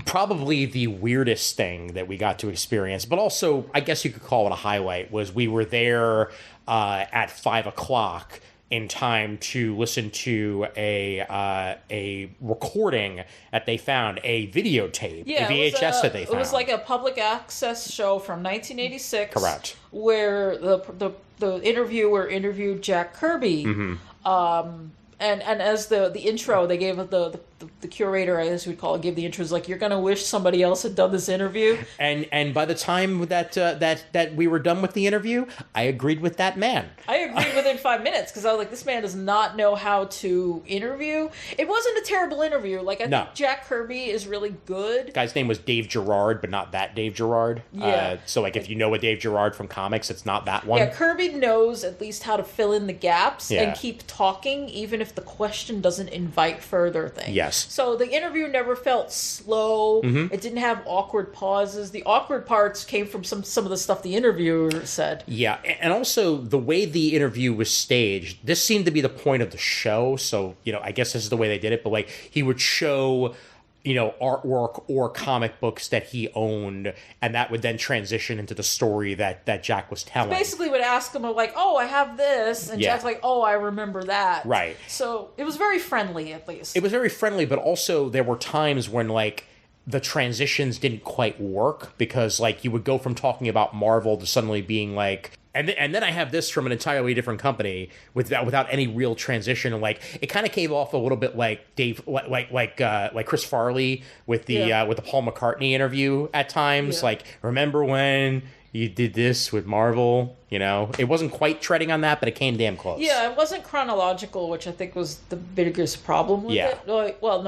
probably the weirdest thing that we got to experience, but also I guess you could call it a highlight, was we were there at 5 o'clock in time to listen to a recording that they found, a videotape, a VHS that they found. It was like a public access show from 1986. Correct. Where the interviewer interviewed Jack Kirby. Mm-hmm. And as the intro, they gave the curator, I guess we'd call it, gave the intro, was like, you're going to wish somebody else had done this interview. And by the time that we were done with the interview, I agreed with that man. I agreed within 5 minutes, because I was like, this man does not know how to interview. It wasn't a terrible interview. Like, I think Jack Kirby is really good. The guy's name was Dave Gerard, but not that Dave Gerard. Yeah. So, like, if you know a Dave Gerard from comics, it's not that one. Yeah, Kirby knows at least how to fill in the gaps and keep talking, even if the question doesn't invite further things. Yes. So the interview never felt slow. Mm-hmm. It didn't have awkward pauses. The awkward parts came from some of the stuff the interviewer said. Yeah, and also the way the interview was staged, this seemed to be the point of the show. So, I guess this is the way they did it. But, like, he would show artwork or comic books that he owned, and that would then transition into the story that Jack was telling. Basically would ask him, like, oh, I have this, and Jack's like, oh, I remember that. Right. So it was very friendly, at least. It was very friendly, but also there were times when, like, the transitions didn't quite work, because, like, you would go from talking about Marvel to suddenly being like, and then I have this from an entirely different company without any real transition, and, like, it kind of came off a little bit like like Chris Farley with the Paul McCartney interview at times. Like, remember when you did this with Marvel? It wasn't quite treading on that, but it came damn close. Yeah, it wasn't chronological, which I think was the biggest problem with it. Well,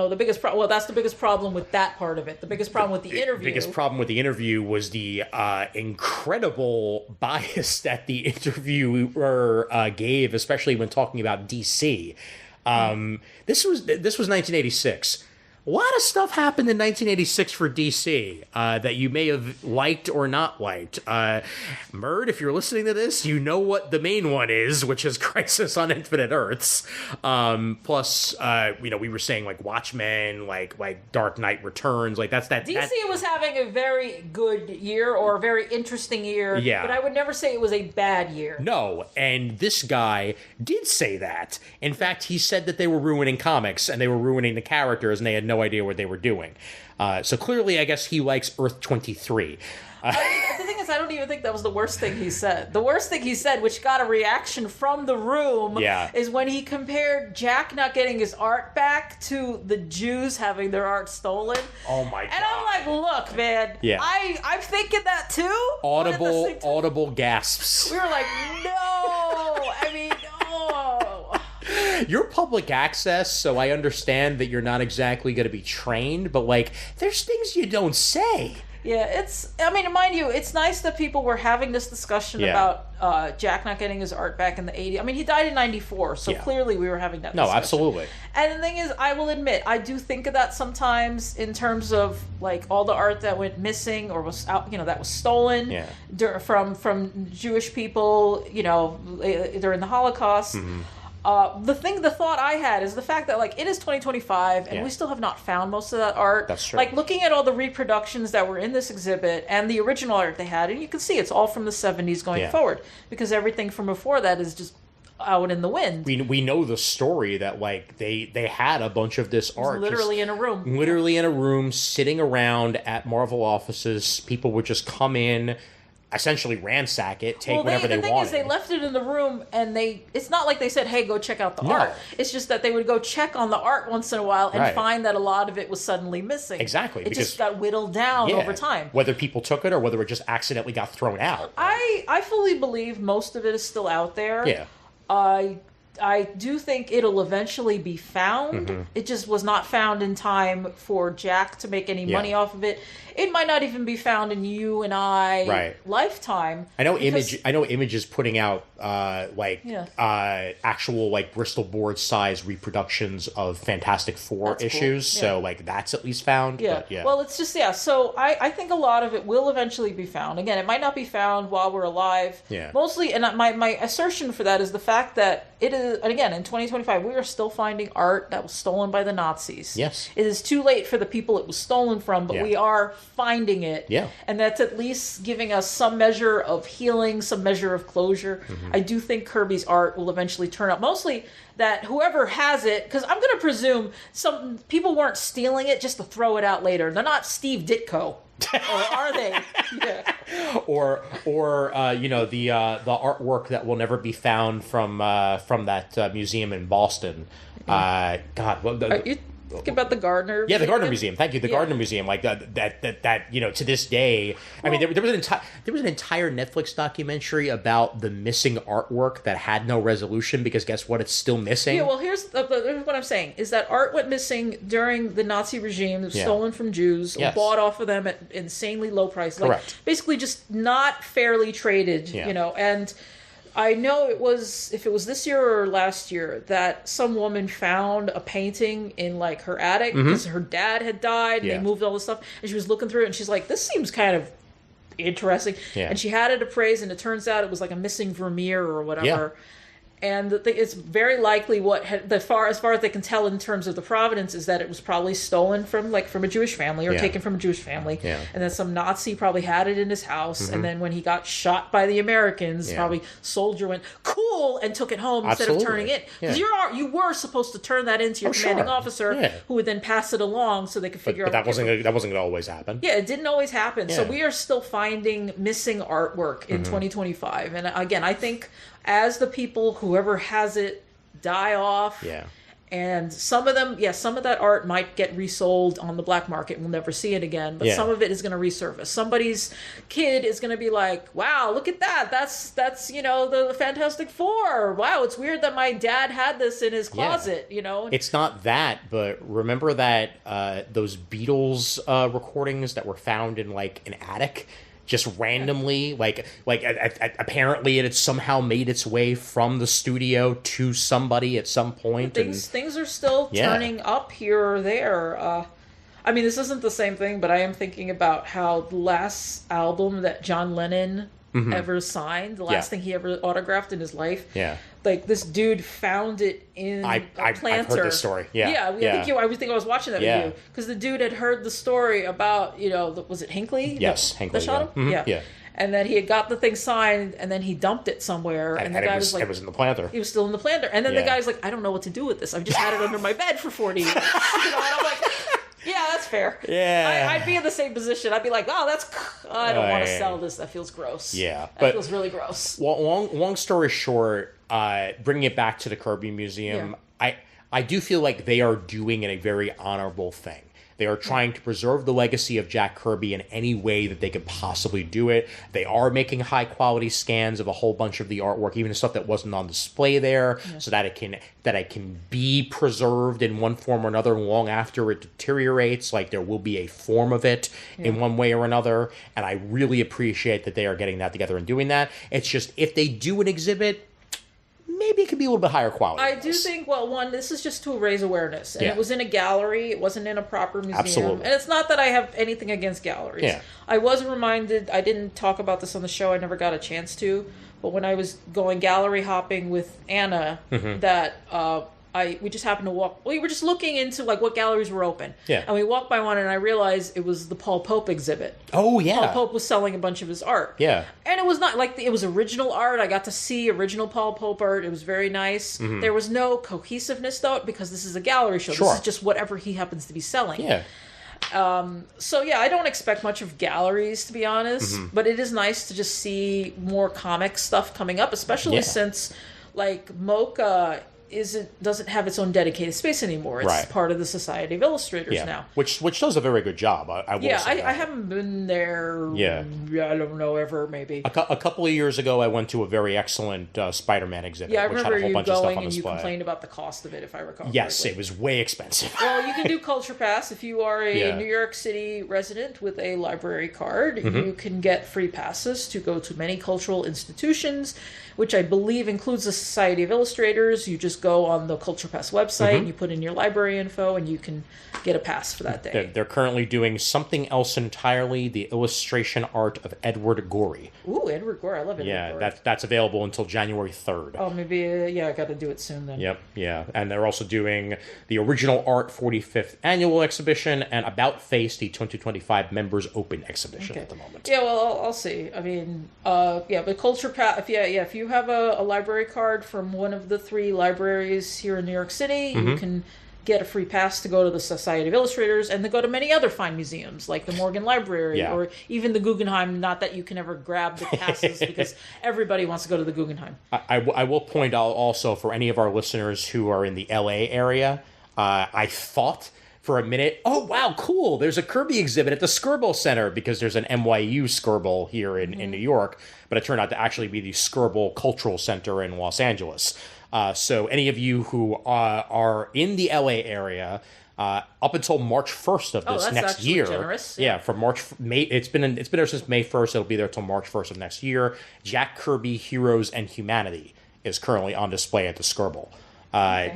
that's the biggest problem with that part of it. The biggest problem with the interview. The biggest problem with the interview was the incredible bias that the interviewer gave, especially when talking about DC. This was 1986. A lot of stuff happened in 1986 for DC that you may have liked or not liked. Murd, if you're listening to this, you know what the main one is, which is Crisis on Infinite Earths. Plus, we were saying, like, Watchmen, like Dark Knight Returns, like that's that. DC was having a very good year, or a very interesting year. Yeah. But I would never say it was a bad year. No, and this guy did say that. In fact, he said that they were ruining comics and they were ruining the characters, and they had no idea what they were doing. So clearly, I guess he likes Earth 23. The thing is, I don't even think that was the worst thing he said. The worst thing he said, which got a reaction from the room, is when he compared Jack not getting his art back to the Jews having their art stolen. Oh my God. And I'm like, look, man, I'm thinking that too. Audible gasps. We were like, no. I mean, no. You're public access, so I understand that you're not exactly going to be trained, but, like, there's things you don't say. Yeah, mind you, it's nice that people were having this discussion about Jack not getting his art back in the 80s. I mean, he died in 94, so clearly we were having that discussion. No, absolutely. And the thing is, I will admit, I do think of that sometimes in terms of, like, all the art that went missing or was out, that was stolen from Jewish people, during the Holocaust. Mm-hmm. The thought I had is the fact that, like, it is 2025 and we still have not found most of that art. That's true. Like, looking at all the reproductions that were in this exhibit and the original art they had, and you can see it's all from the 70s going forward, because everything from before that is just out in the wind. We know the story that, like, they had a bunch of this art literally in a room. Literally in a room, sitting around at Marvel offices. People would just come in, essentially ransack it, take whatever they wanted. The thing is, they left it in the room, and it's not like they said, hey, go check out the art. It's just that they would go check on the art once in a while and find that a lot of it was suddenly missing. Exactly. It just got whittled down over time. Whether people took it or whether it just accidentally got thrown out. I fully believe most of it is still out there. Yeah. I do think it'll eventually be found. Mm-hmm. It just was not found in time for Jack to make any money off of it. It might not even be found in you and I lifetime. I know Image is putting out actual, like, Bristol board size reproductions of Fantastic Four issues. Cool. So, like, that's at least found. Yeah. But, Well, it's just so I think a lot of it will eventually be found. Again, it might not be found while we're alive. Yeah. Mostly, and my assertion for that is the fact that it is, and again, in 2025, we are still finding art that was stolen by the Nazis. Yes. It is too late for the people it was stolen from, but we are finding it. Yeah. And that's at least giving us some measure of healing, some measure of closure. I do think Kirby's art will eventually turn up. Mostly that whoever has it, because I'm going to presume some people weren't stealing it just to throw it out later. They're not Steve Ditko. Or are they? Yeah. Or the artwork that will never be found from that museum in Boston. God, Are you thinking about the Gardner? Yeah, the Gardner Museum. Thank you, the Gardner Museum. Like that to this day. I mean, there was an entire Netflix documentary about the missing artwork that had no resolution because guess what? It's still missing. Yeah. Well, here's what I'm saying is that art went missing during the Nazi regime. It was stolen from Jews, bought off of them at insanely low prices. Correct. Like, basically, just not fairly traded. Yeah. And I know if it was this year or last year, that some woman found a painting in like her attic because her dad had died and they moved all this stuff, and she was looking through it and she's like, this seems kind of interesting. Yeah. And she had it appraised, and it turns out it was like a missing Vermeer or whatever. Yeah. And it's very likely as far as they can tell in terms of the provenance is that it was probably stolen from a Jewish family or taken from a Jewish family, and then some Nazi probably had it in his house, and then when he got shot by the Americans, probably soldier went cool and took it home instead of turning it, because you were supposed to turn that into your commanding officer, who would then pass it along so they could figure out. But that wasn't going to always happen. Yeah, it didn't always happen. So we are still finding missing artwork in 2025, and again, I think as the people, whoever has it, die off, and some of that art might get resold on the black market. We'll never see it again, but some of it is going to resurface. Somebody's kid is going to be like, "Wow, look at that! That's the Fantastic Four. Wow, it's weird that my dad had this in his closet." It's not that, but remember that those Beatles recordings that were found in like an attic. Just randomly, apparently it had somehow made its way from the studio to somebody at some point. Things are still turning up here or there. I mean, this isn't the same thing, but I am thinking about how the last album that John Lennon ever signed, the last thing he ever autographed in his life. Yeah. Like, this dude found it in a planter. I've heard this story. Yeah. I think I was watching that with you. Because the dude had heard the story about, was it Hinckley? Yes, Hinckley. That shot him? Yeah. And then he had got the thing signed, and then he dumped it somewhere. And the guy was like... it was in the planter. He was still in the planter. And then the guy's like, I don't know what to do with this. I've just had it under my bed for 40 years. And I'm like... Yeah, that's fair. Yeah. I'd be in the same position. I'd be like, I don't want to sell this. That feels gross. Yeah. That feels really gross. Well, long story short, bringing it back to the Kirby Museum, I do feel like they are doing a very honorable thing. They are trying to preserve the legacy of Jack Kirby in any way that they could possibly do it. They are making high-quality scans of a whole bunch of the artwork, even the stuff that wasn't on display there, so that it can be preserved in one form or another long after it deteriorates. Like, there will be a form of it in one way or another, and I really appreciate that they are getting that together and doing that. It's just, if they do an exhibit, maybe it could be a little bit higher quality. I do think, one, this is just to raise awareness. And it was in a gallery. It wasn't in a proper museum. Absolutely. And it's not that I have anything against galleries. Yeah. I was reminded, I didn't talk about this on the show. I never got a chance to. But when I was going gallery hopping with Anna, that we just happened to walk. We were just looking into what galleries were open. Yeah. And we walked by one, and I realized it was the Paul Pope exhibit. Oh yeah. Paul Pope was selling a bunch of his art. Yeah. And it was not it was original art. I got to see original Paul Pope art. It was very nice. There was no cohesiveness though, because this is a gallery show. Sure. This is just whatever he happens to be selling. Yeah. So yeah, I don't expect much of galleries, to be honest, but it is nice to just see more comic stuff coming up, especially since MoCA doesn't have its own dedicated space anymore. It's part of the Society of Illustrators now. Which does a very good job, I will say. I haven't been there, I don't know, ever, maybe. A couple of years ago, I went to a very excellent Spider-Man exhibit, I which had a whole bunch of stuff on display. You complained about the cost of it, if I recall Yes, correctly. it was way expensive. Well, you can do Culture Pass. If you are a New York City resident with a library card, you can get free passes to go to many cultural institutions, which I believe includes the Society of Illustrators. You just just go on the Culture Pass website and you put in your library info and you can get a pass for that day. They're currently doing something else entirely, the illustration art of Edward Gorey. Ooh, Edward Gorey. I love Edward Gorey. That's available until January 3rd. Oh, maybe, I got to do it soon then. Yep, yeah. And they're also doing the Original Art 45th Annual Exhibition and About Face, the 2025 Members Open Exhibition at the moment. Yeah, well, I'll see. I mean, but Culture Pass, if you have a library card from one of the 3 libraries here in New York City, you can get a free pass to go to the Society of Illustrators and to go to many other fine museums like the Morgan Library or even the Guggenheim. Not that you can ever grab the passes because everybody wants to go to the Guggenheim. I will point out also for any of our listeners who are in the LA area, I thought for a minute, oh, wow, cool, there's a Kirby exhibit at the Skirball Center because there's an NYU Skirball here in New York, but it turned out to actually be the Skirball Cultural Center in Los Angeles. So any of you who are in the LA area, up until March 1st of this next year, generous. From May, it's been there since May 1st. It'll be there till March 1st of next year. Jack Kirby: Heroes and Humanity is currently on display at the Skirball.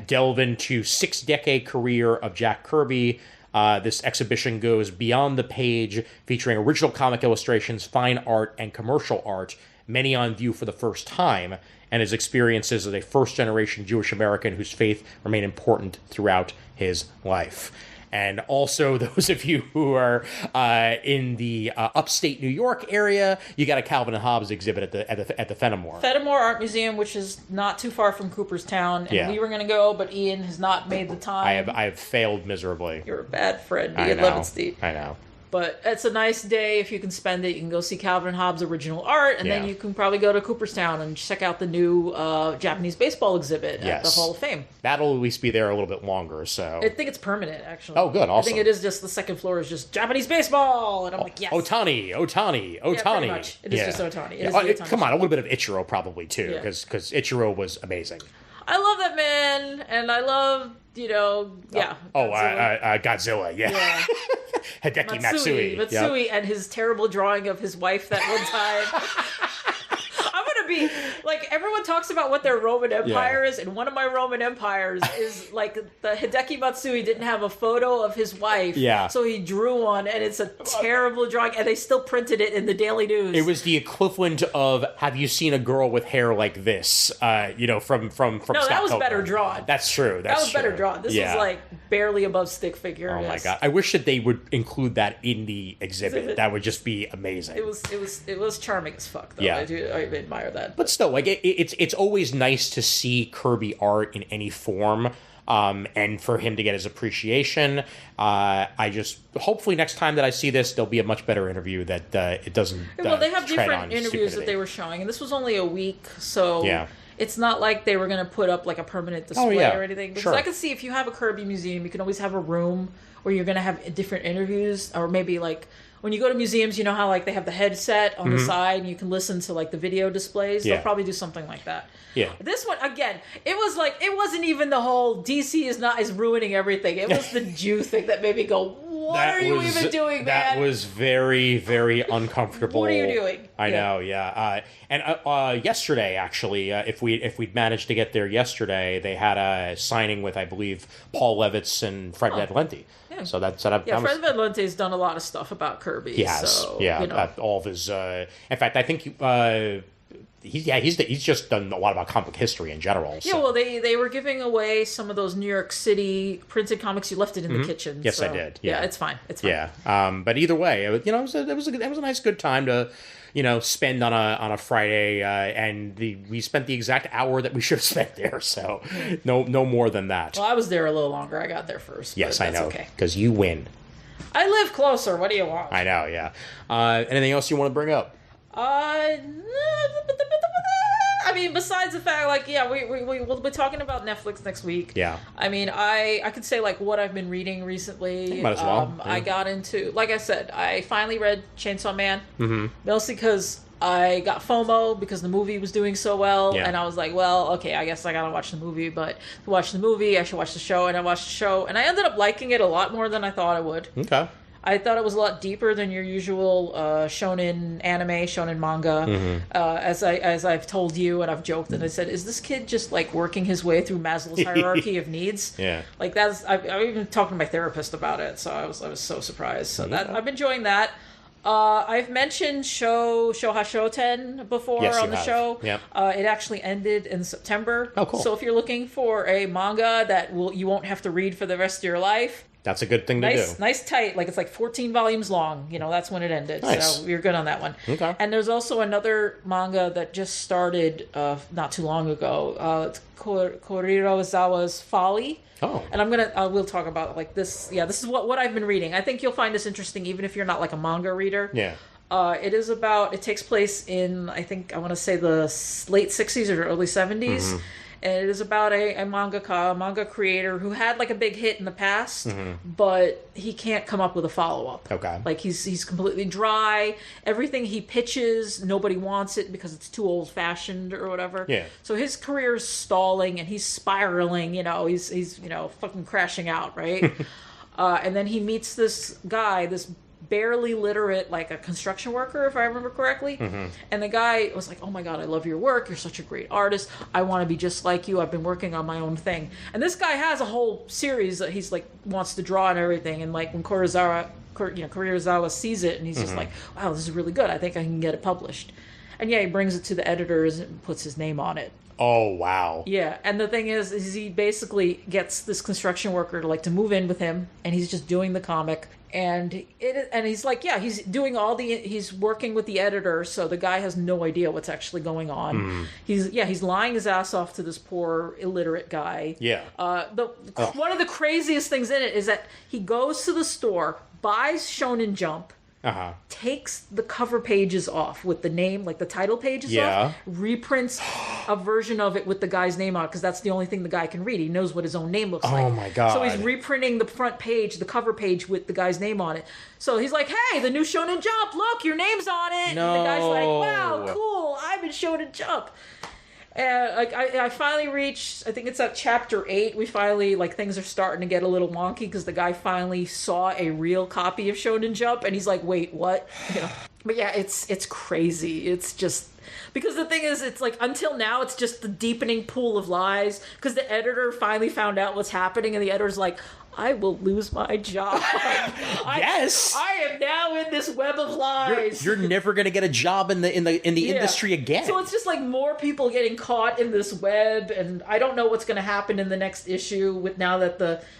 Delve into 6-decade career of Jack Kirby. This exhibition goes beyond the page, featuring original comic illustrations, fine art, and commercial art, many on view for the first time, and his experiences as a first-generation Jewish American whose faith remained important throughout his life. And also, those of you who are in the upstate New York area, you got a Calvin and Hobbes exhibit at the Fenimore. Fenimore Art Museum, which is not too far from Cooperstown, and we were going to go, but Ian has not made the time. I have failed miserably. You're a bad friend, Ian Levinstein. I know. But it's a nice day if you can spend it. You can go see Calvin and Hobbes' original art, and then you can probably go to Cooperstown and check out the new Japanese baseball exhibit at the Hall of Fame. That'll at least be there a little bit longer, so... I think it's permanent, actually. Oh, good, awesome. I think it is just the second floor is just Japanese baseball, and I'm like, yes. Otani. Yeah, pretty much. It is just Otani. It is the Otani come on, a little bit of Ichiro probably, too, because Ichiro was amazing. I love that man, and I love, Godzilla. Godzilla, yeah. Hideki Matsui and his terrible drawing of his wife that one time. I'm going to be, like, everyone talks about what their Roman Empire is, and one of my Roman empires is, like, the Hideki Matsui didn't have a photo of his wife, so he drew one, and it's a terrible drawing, and they still printed it in the Daily News. It was the equivalent of, have you seen a girl with hair like this, from No, Scott that was Pilgrim. Better drawn. That's true. That was better drawn. This was, like, barely above stick figure. Oh, my God. I wish that they would include that in the exhibit. That would just be amazing. It was charming as fuck, though. Yeah. I admire that. But still, like, it's always nice to see Kirby art in any form, and for him to get his appreciation. I just, hopefully next time that I see this, there'll be a much better interview that it doesn't Well, they have tread different on interviews stupidity. that they were showing, and this was only a week, so... It's not like they were going to put up like a permanent display or anything. Because I can see if you have a Kirby museum, you can always have a room where you're going to have different interviews, or maybe like when you go to museums, you know how like they have the headset on the side and you can listen to like the video displays. They'll probably do something like that. Yeah. This one again, it was like it wasn't even the whole DC is ruining everything. It was the Jew thing that made me go, what are you even doing, man? That was very, very uncomfortable. What are you doing? I know, yeah. And yesterday, actually, if we'd managed to get there yesterday, they had a signing with, I believe, Paul Levitz and Fred Van Lente. Yeah. So Fred Van Lente's done a lot of stuff about Kirby. He has, so, all of his. In fact, I think he's just done a lot about comic history in general. Yeah, well, they were giving away some of those New York City printed comics. You left it in the kitchen. Yes, so, I did. Yeah, it's fine. It's fine. Yeah. But either way, it was a nice, good time to, spend on a Friday, and we spent the exact hour that we should have spent there. So no more than that. Well, I was there a little longer. I got there first. Yes, but I know. Okay. Because you win. I live closer. What do you want? I know. Yeah. Anything else you want to bring up? I mean, besides the fact, like, we'll be talking about Netflix next week. Yeah. I mean, I could say, like, what I've been reading recently. Might as well. I got into, like I said, I finally read Chainsaw Man. Mm-hmm. Mostly because I got FOMO because the movie was doing so well. Yeah. And I was like, well, okay, I guess I gotta watch the movie. But to watch the movie, I should watch the show. And I watched the show. And I ended up liking it a lot more than I thought I would. Okay. I thought it was a lot deeper than your usual shonen anime, shonen manga. As I've told you and I've joked and I said, is this kid just like working his way through Maslow's hierarchy of needs? Yeah. Like I've even talked to my therapist about it, so I was so surprised. So that I've been enjoying that. I've mentioned Shohashoten before on the show. Yep. It actually ended in September. Oh, cool. So if you're looking for a manga that you won't have to read for the rest of your life, that's a good thing to do. Nice, tight. Like it's like 14 volumes long. That's when it ended. Nice. So you're good on that one. Okay. And there's also another manga that just started not too long ago. It's Kurirozawa's Folly. Oh. And we'll talk about like this. Yeah, this is what I've been reading. I think you'll find this interesting even if you're not like a manga reader. Yeah. It takes place in, I want to say the late 60s or early 70s. And it is about a manga creator who had like a big hit in the past, but he can't come up with a follow-up. Okay. Like he's completely dry. Everything he pitches, nobody wants it because it's too old-fashioned or whatever. Yeah. So his career is stalling and he's spiraling, he's fucking crashing out, right? And then he meets this guy, this barely literate, like a construction worker, if I remember correctly. And the guy was like, oh my God, I love your work. You're such a great artist. I want to be just like you. I've been working on my own thing. And this guy has a whole series that he's like, wants to draw and everything. And like when Kurirozawa sees it and he's just like, wow, this is really good. I think I can get it published. And yeah, he brings it to the editors and puts his name on it. Oh, wow. Yeah, and the thing is he basically gets this construction worker to move in with him, and he's just doing the comic. And he's like, yeah, he's working with the editor, so the guy has no idea what's actually going on. He's lying his ass off to this poor illiterate guy. Yeah. One of the craziest things in it is that he goes to the store, buys Shonen Jump, takes the cover pages off with the name, like the title pages off, reprints a version of it with the guy's name on it, because that's the only thing the guy can read. He knows what his own name looks like. Oh my God. So he's reprinting the front page, the cover page with the guy's name on it. So he's like, hey, the new Shonen Jump, look, your name's on it. No. And the guy's like, wow, cool, I'm in Shonen Jump. And I finally reached, I think it's at chapter 8. We finally, things are starting to get a little wonky because the guy finally saw a real copy of Shonen Jump and he's like, wait, what? But yeah, it's crazy. It's just, because the thing is, it's like, until now, it's just the deepening pool of lies because the editor finally found out what's happening and the editor's like, I will lose my job. Yes, I am now in this web of lies. You're never gonna get a job in the industry again. So it's just like more people getting caught in this web, and I don't know what's gonna happen in the next issue. With now that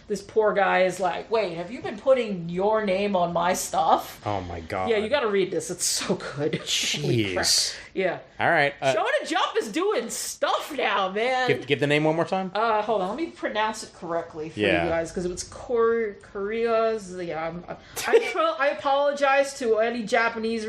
this poor guy is like, wait, have you been putting your name on my stuff? Oh my God. Yeah, you got to read this. It's so good. Jeez. Yeah. All right. Shonen Jump is doing stuff now, man. Give the name one more time. Hold on. Let me pronounce it correctly for you guys, because it was Korea's. Yeah. I apologize to any Japanese.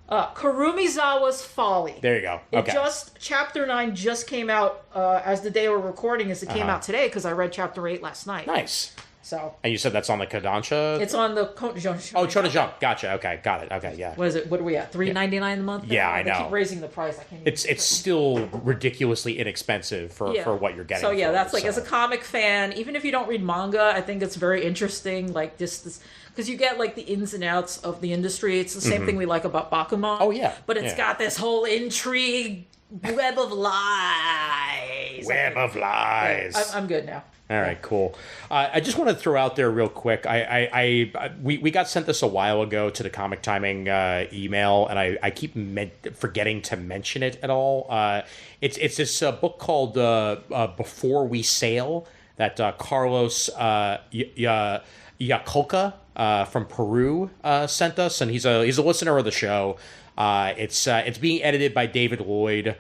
Kurumizawa's Folly. There you go. Okay. Chapter 9 just came out as the day we're recording. It came out today because I read chapter 8 last night. Nice. So. And you said that's on the Kodansha? It's on the Shonen Jump. Gotcha. Okay, got it. Okay, yeah. What is it? What are we at? $3.99 a month? Yeah, I know. They keep raising the price. I can't. It's still ridiculously inexpensive for what you're getting. So yeah, that's as a comic fan, even if you don't read manga, I think it's very interesting. Like this. Because you get the ins and outs of the industry. It's the same thing we like about Bakuman. Oh yeah, but it's got this whole intrigue, web of lies. I'm good now. All right, cool. I just want to throw out there real quick. We got sent this a while ago to the Comic Timing email, and I keep forgetting to mention it at all. It's this book called Before We Sail that Carlos Yacoca from Peru sent us, and he's a listener of the show. It's being edited by David Lloyd.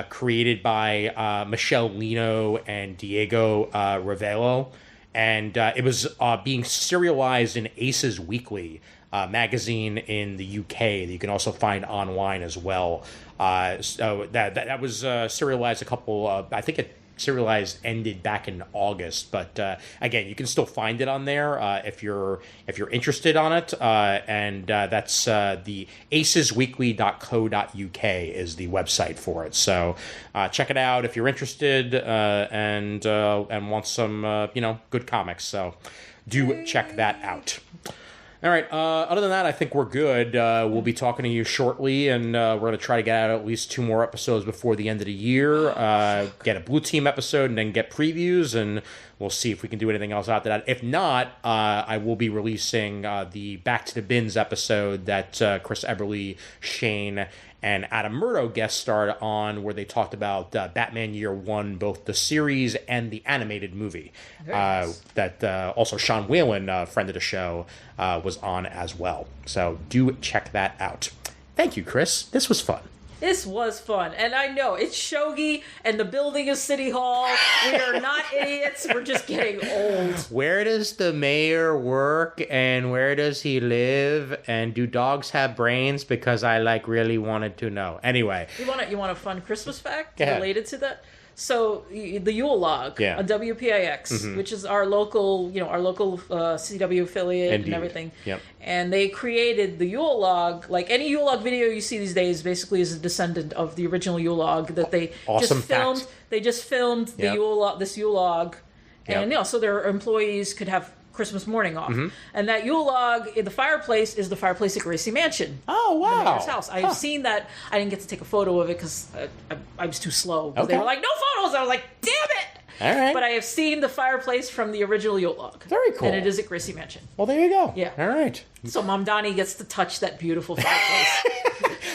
Created by Michelle Lino and Diego Ravello. And it was being serialized in Aces Weekly magazine in the UK that you can also find online as well. So that was serialized I think it serialized ended back in August, but again, you can still find it on there if you're interested on it, and that's the acesweekly.co.uk is the website for it. So check it out if you're interested and want some good comics. So do check that out. All right. Other than that, I think we're good. We'll be talking to you shortly, and we're going to try to get out at least 2 more episodes before the end of the year. Get a Blue Team episode, and then get previews, and we'll see if we can do anything else after that. If not, I will be releasing the Back to the Bins episode that Chris Eberly, Shane, and Adam Murdo guest starred on, where they talked about Batman Year One, both the series and the animated movie. Nice. That also Sean Whalen, friend of the show, was on as well. So do check that out. Thank you, Chris. This was fun. This was fun. And I know, it's shogi, and the building is City Hall. We are not idiots. We're just getting old. Where does the mayor work, and where does he live? And do dogs have brains? Because I, really wanted to know. Anyway. You want a fun Christmas fact related to that? So the Yule Log on WPIX, which is our local CW affiliate. Indeed. And everything. Yep. And they created the Yule Log. Like any Yule Log video you see these days, basically is a descendant of the original Yule Log that they just filmed. Fact. They just filmed the this Yule Log, and so their employees could have Christmas morning off. And that Yule Log in the fireplace is the fireplace at Gracie Mansion. Oh, wow. The mayor's house. I've seen that. I didn't get to take a photo of it because I was too slow. Okay. They were like, no photos. I was like, damn it. All right. But I have seen the fireplace from the original Yule Log. Very cool. And it is at Gracie Mansion. Well, there you go. Yeah. All right. So Mom Donnie gets to touch that beautiful fireplace.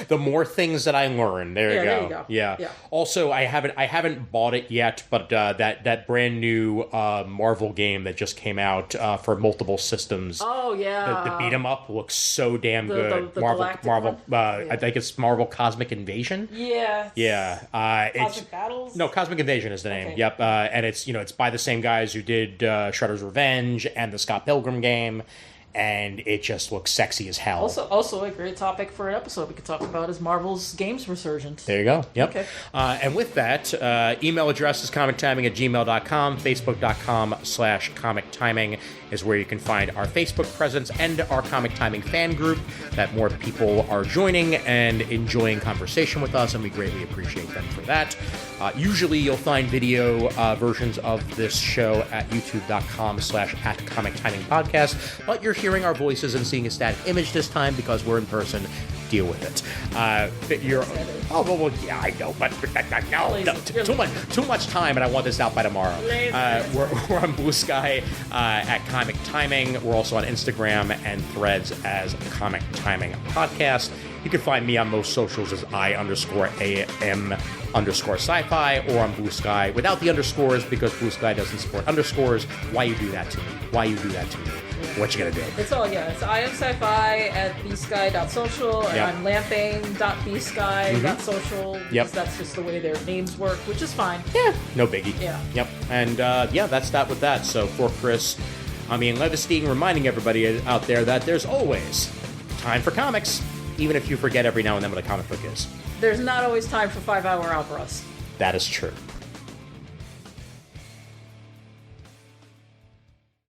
The more things that I learn. There you go. There you go. Yeah. Also, I haven't bought it yet, but that brand new Marvel game that just came out for multiple systems. Oh yeah. The beat 'em up looks so damn good. The Marvel. I think it's Marvel Cosmic Invasion. Yeah. Yeah. Cosmic Battles. No, Cosmic Invasion is the name. Okay. Yep. And it's by the same guys who did Shredder's Revenge and the Scott Pilgrim game. And it just looks sexy as hell. Also a great topic for an episode we could talk about is Marvel's games resurgence. There you go. Yep. Okay. And with that, email address is comictiming@gmail.com. Facebook.com/comictiming is where you can find our Facebook presence and our Comic Timing fan group that more people are joining and enjoying conversation with us, and we greatly appreciate them for that. Usually you'll find video versions of this show at youtube.com/@comictimingpodcast, but you're hearing our voices and seeing a static image this time because we're in person. Deal with it. Yeah, I know, but too much time, and I want this out by tomorrow. We're on Blue Sky at Comic Timing. We're also on Instagram and Threads as Comic Timing Podcast. You can find me on most socials as I_AM_sci-fi or on Blue Sky without the underscores because Blue Sky doesn't support underscores. Why you do that to me? What you gonna do? It's I am sci-fi at bsky.social and I'm lamping.bsky.social. Yep. That's just the way their names work, which is fine. Yeah. No biggie. Yeah. Yep. And that's that with that. So for Chris, I'm Ian Levestein, reminding everybody out there that there's always time for comics, even if you forget every now and then what a comic book is. There's not always time for 5-hour operas. That is true.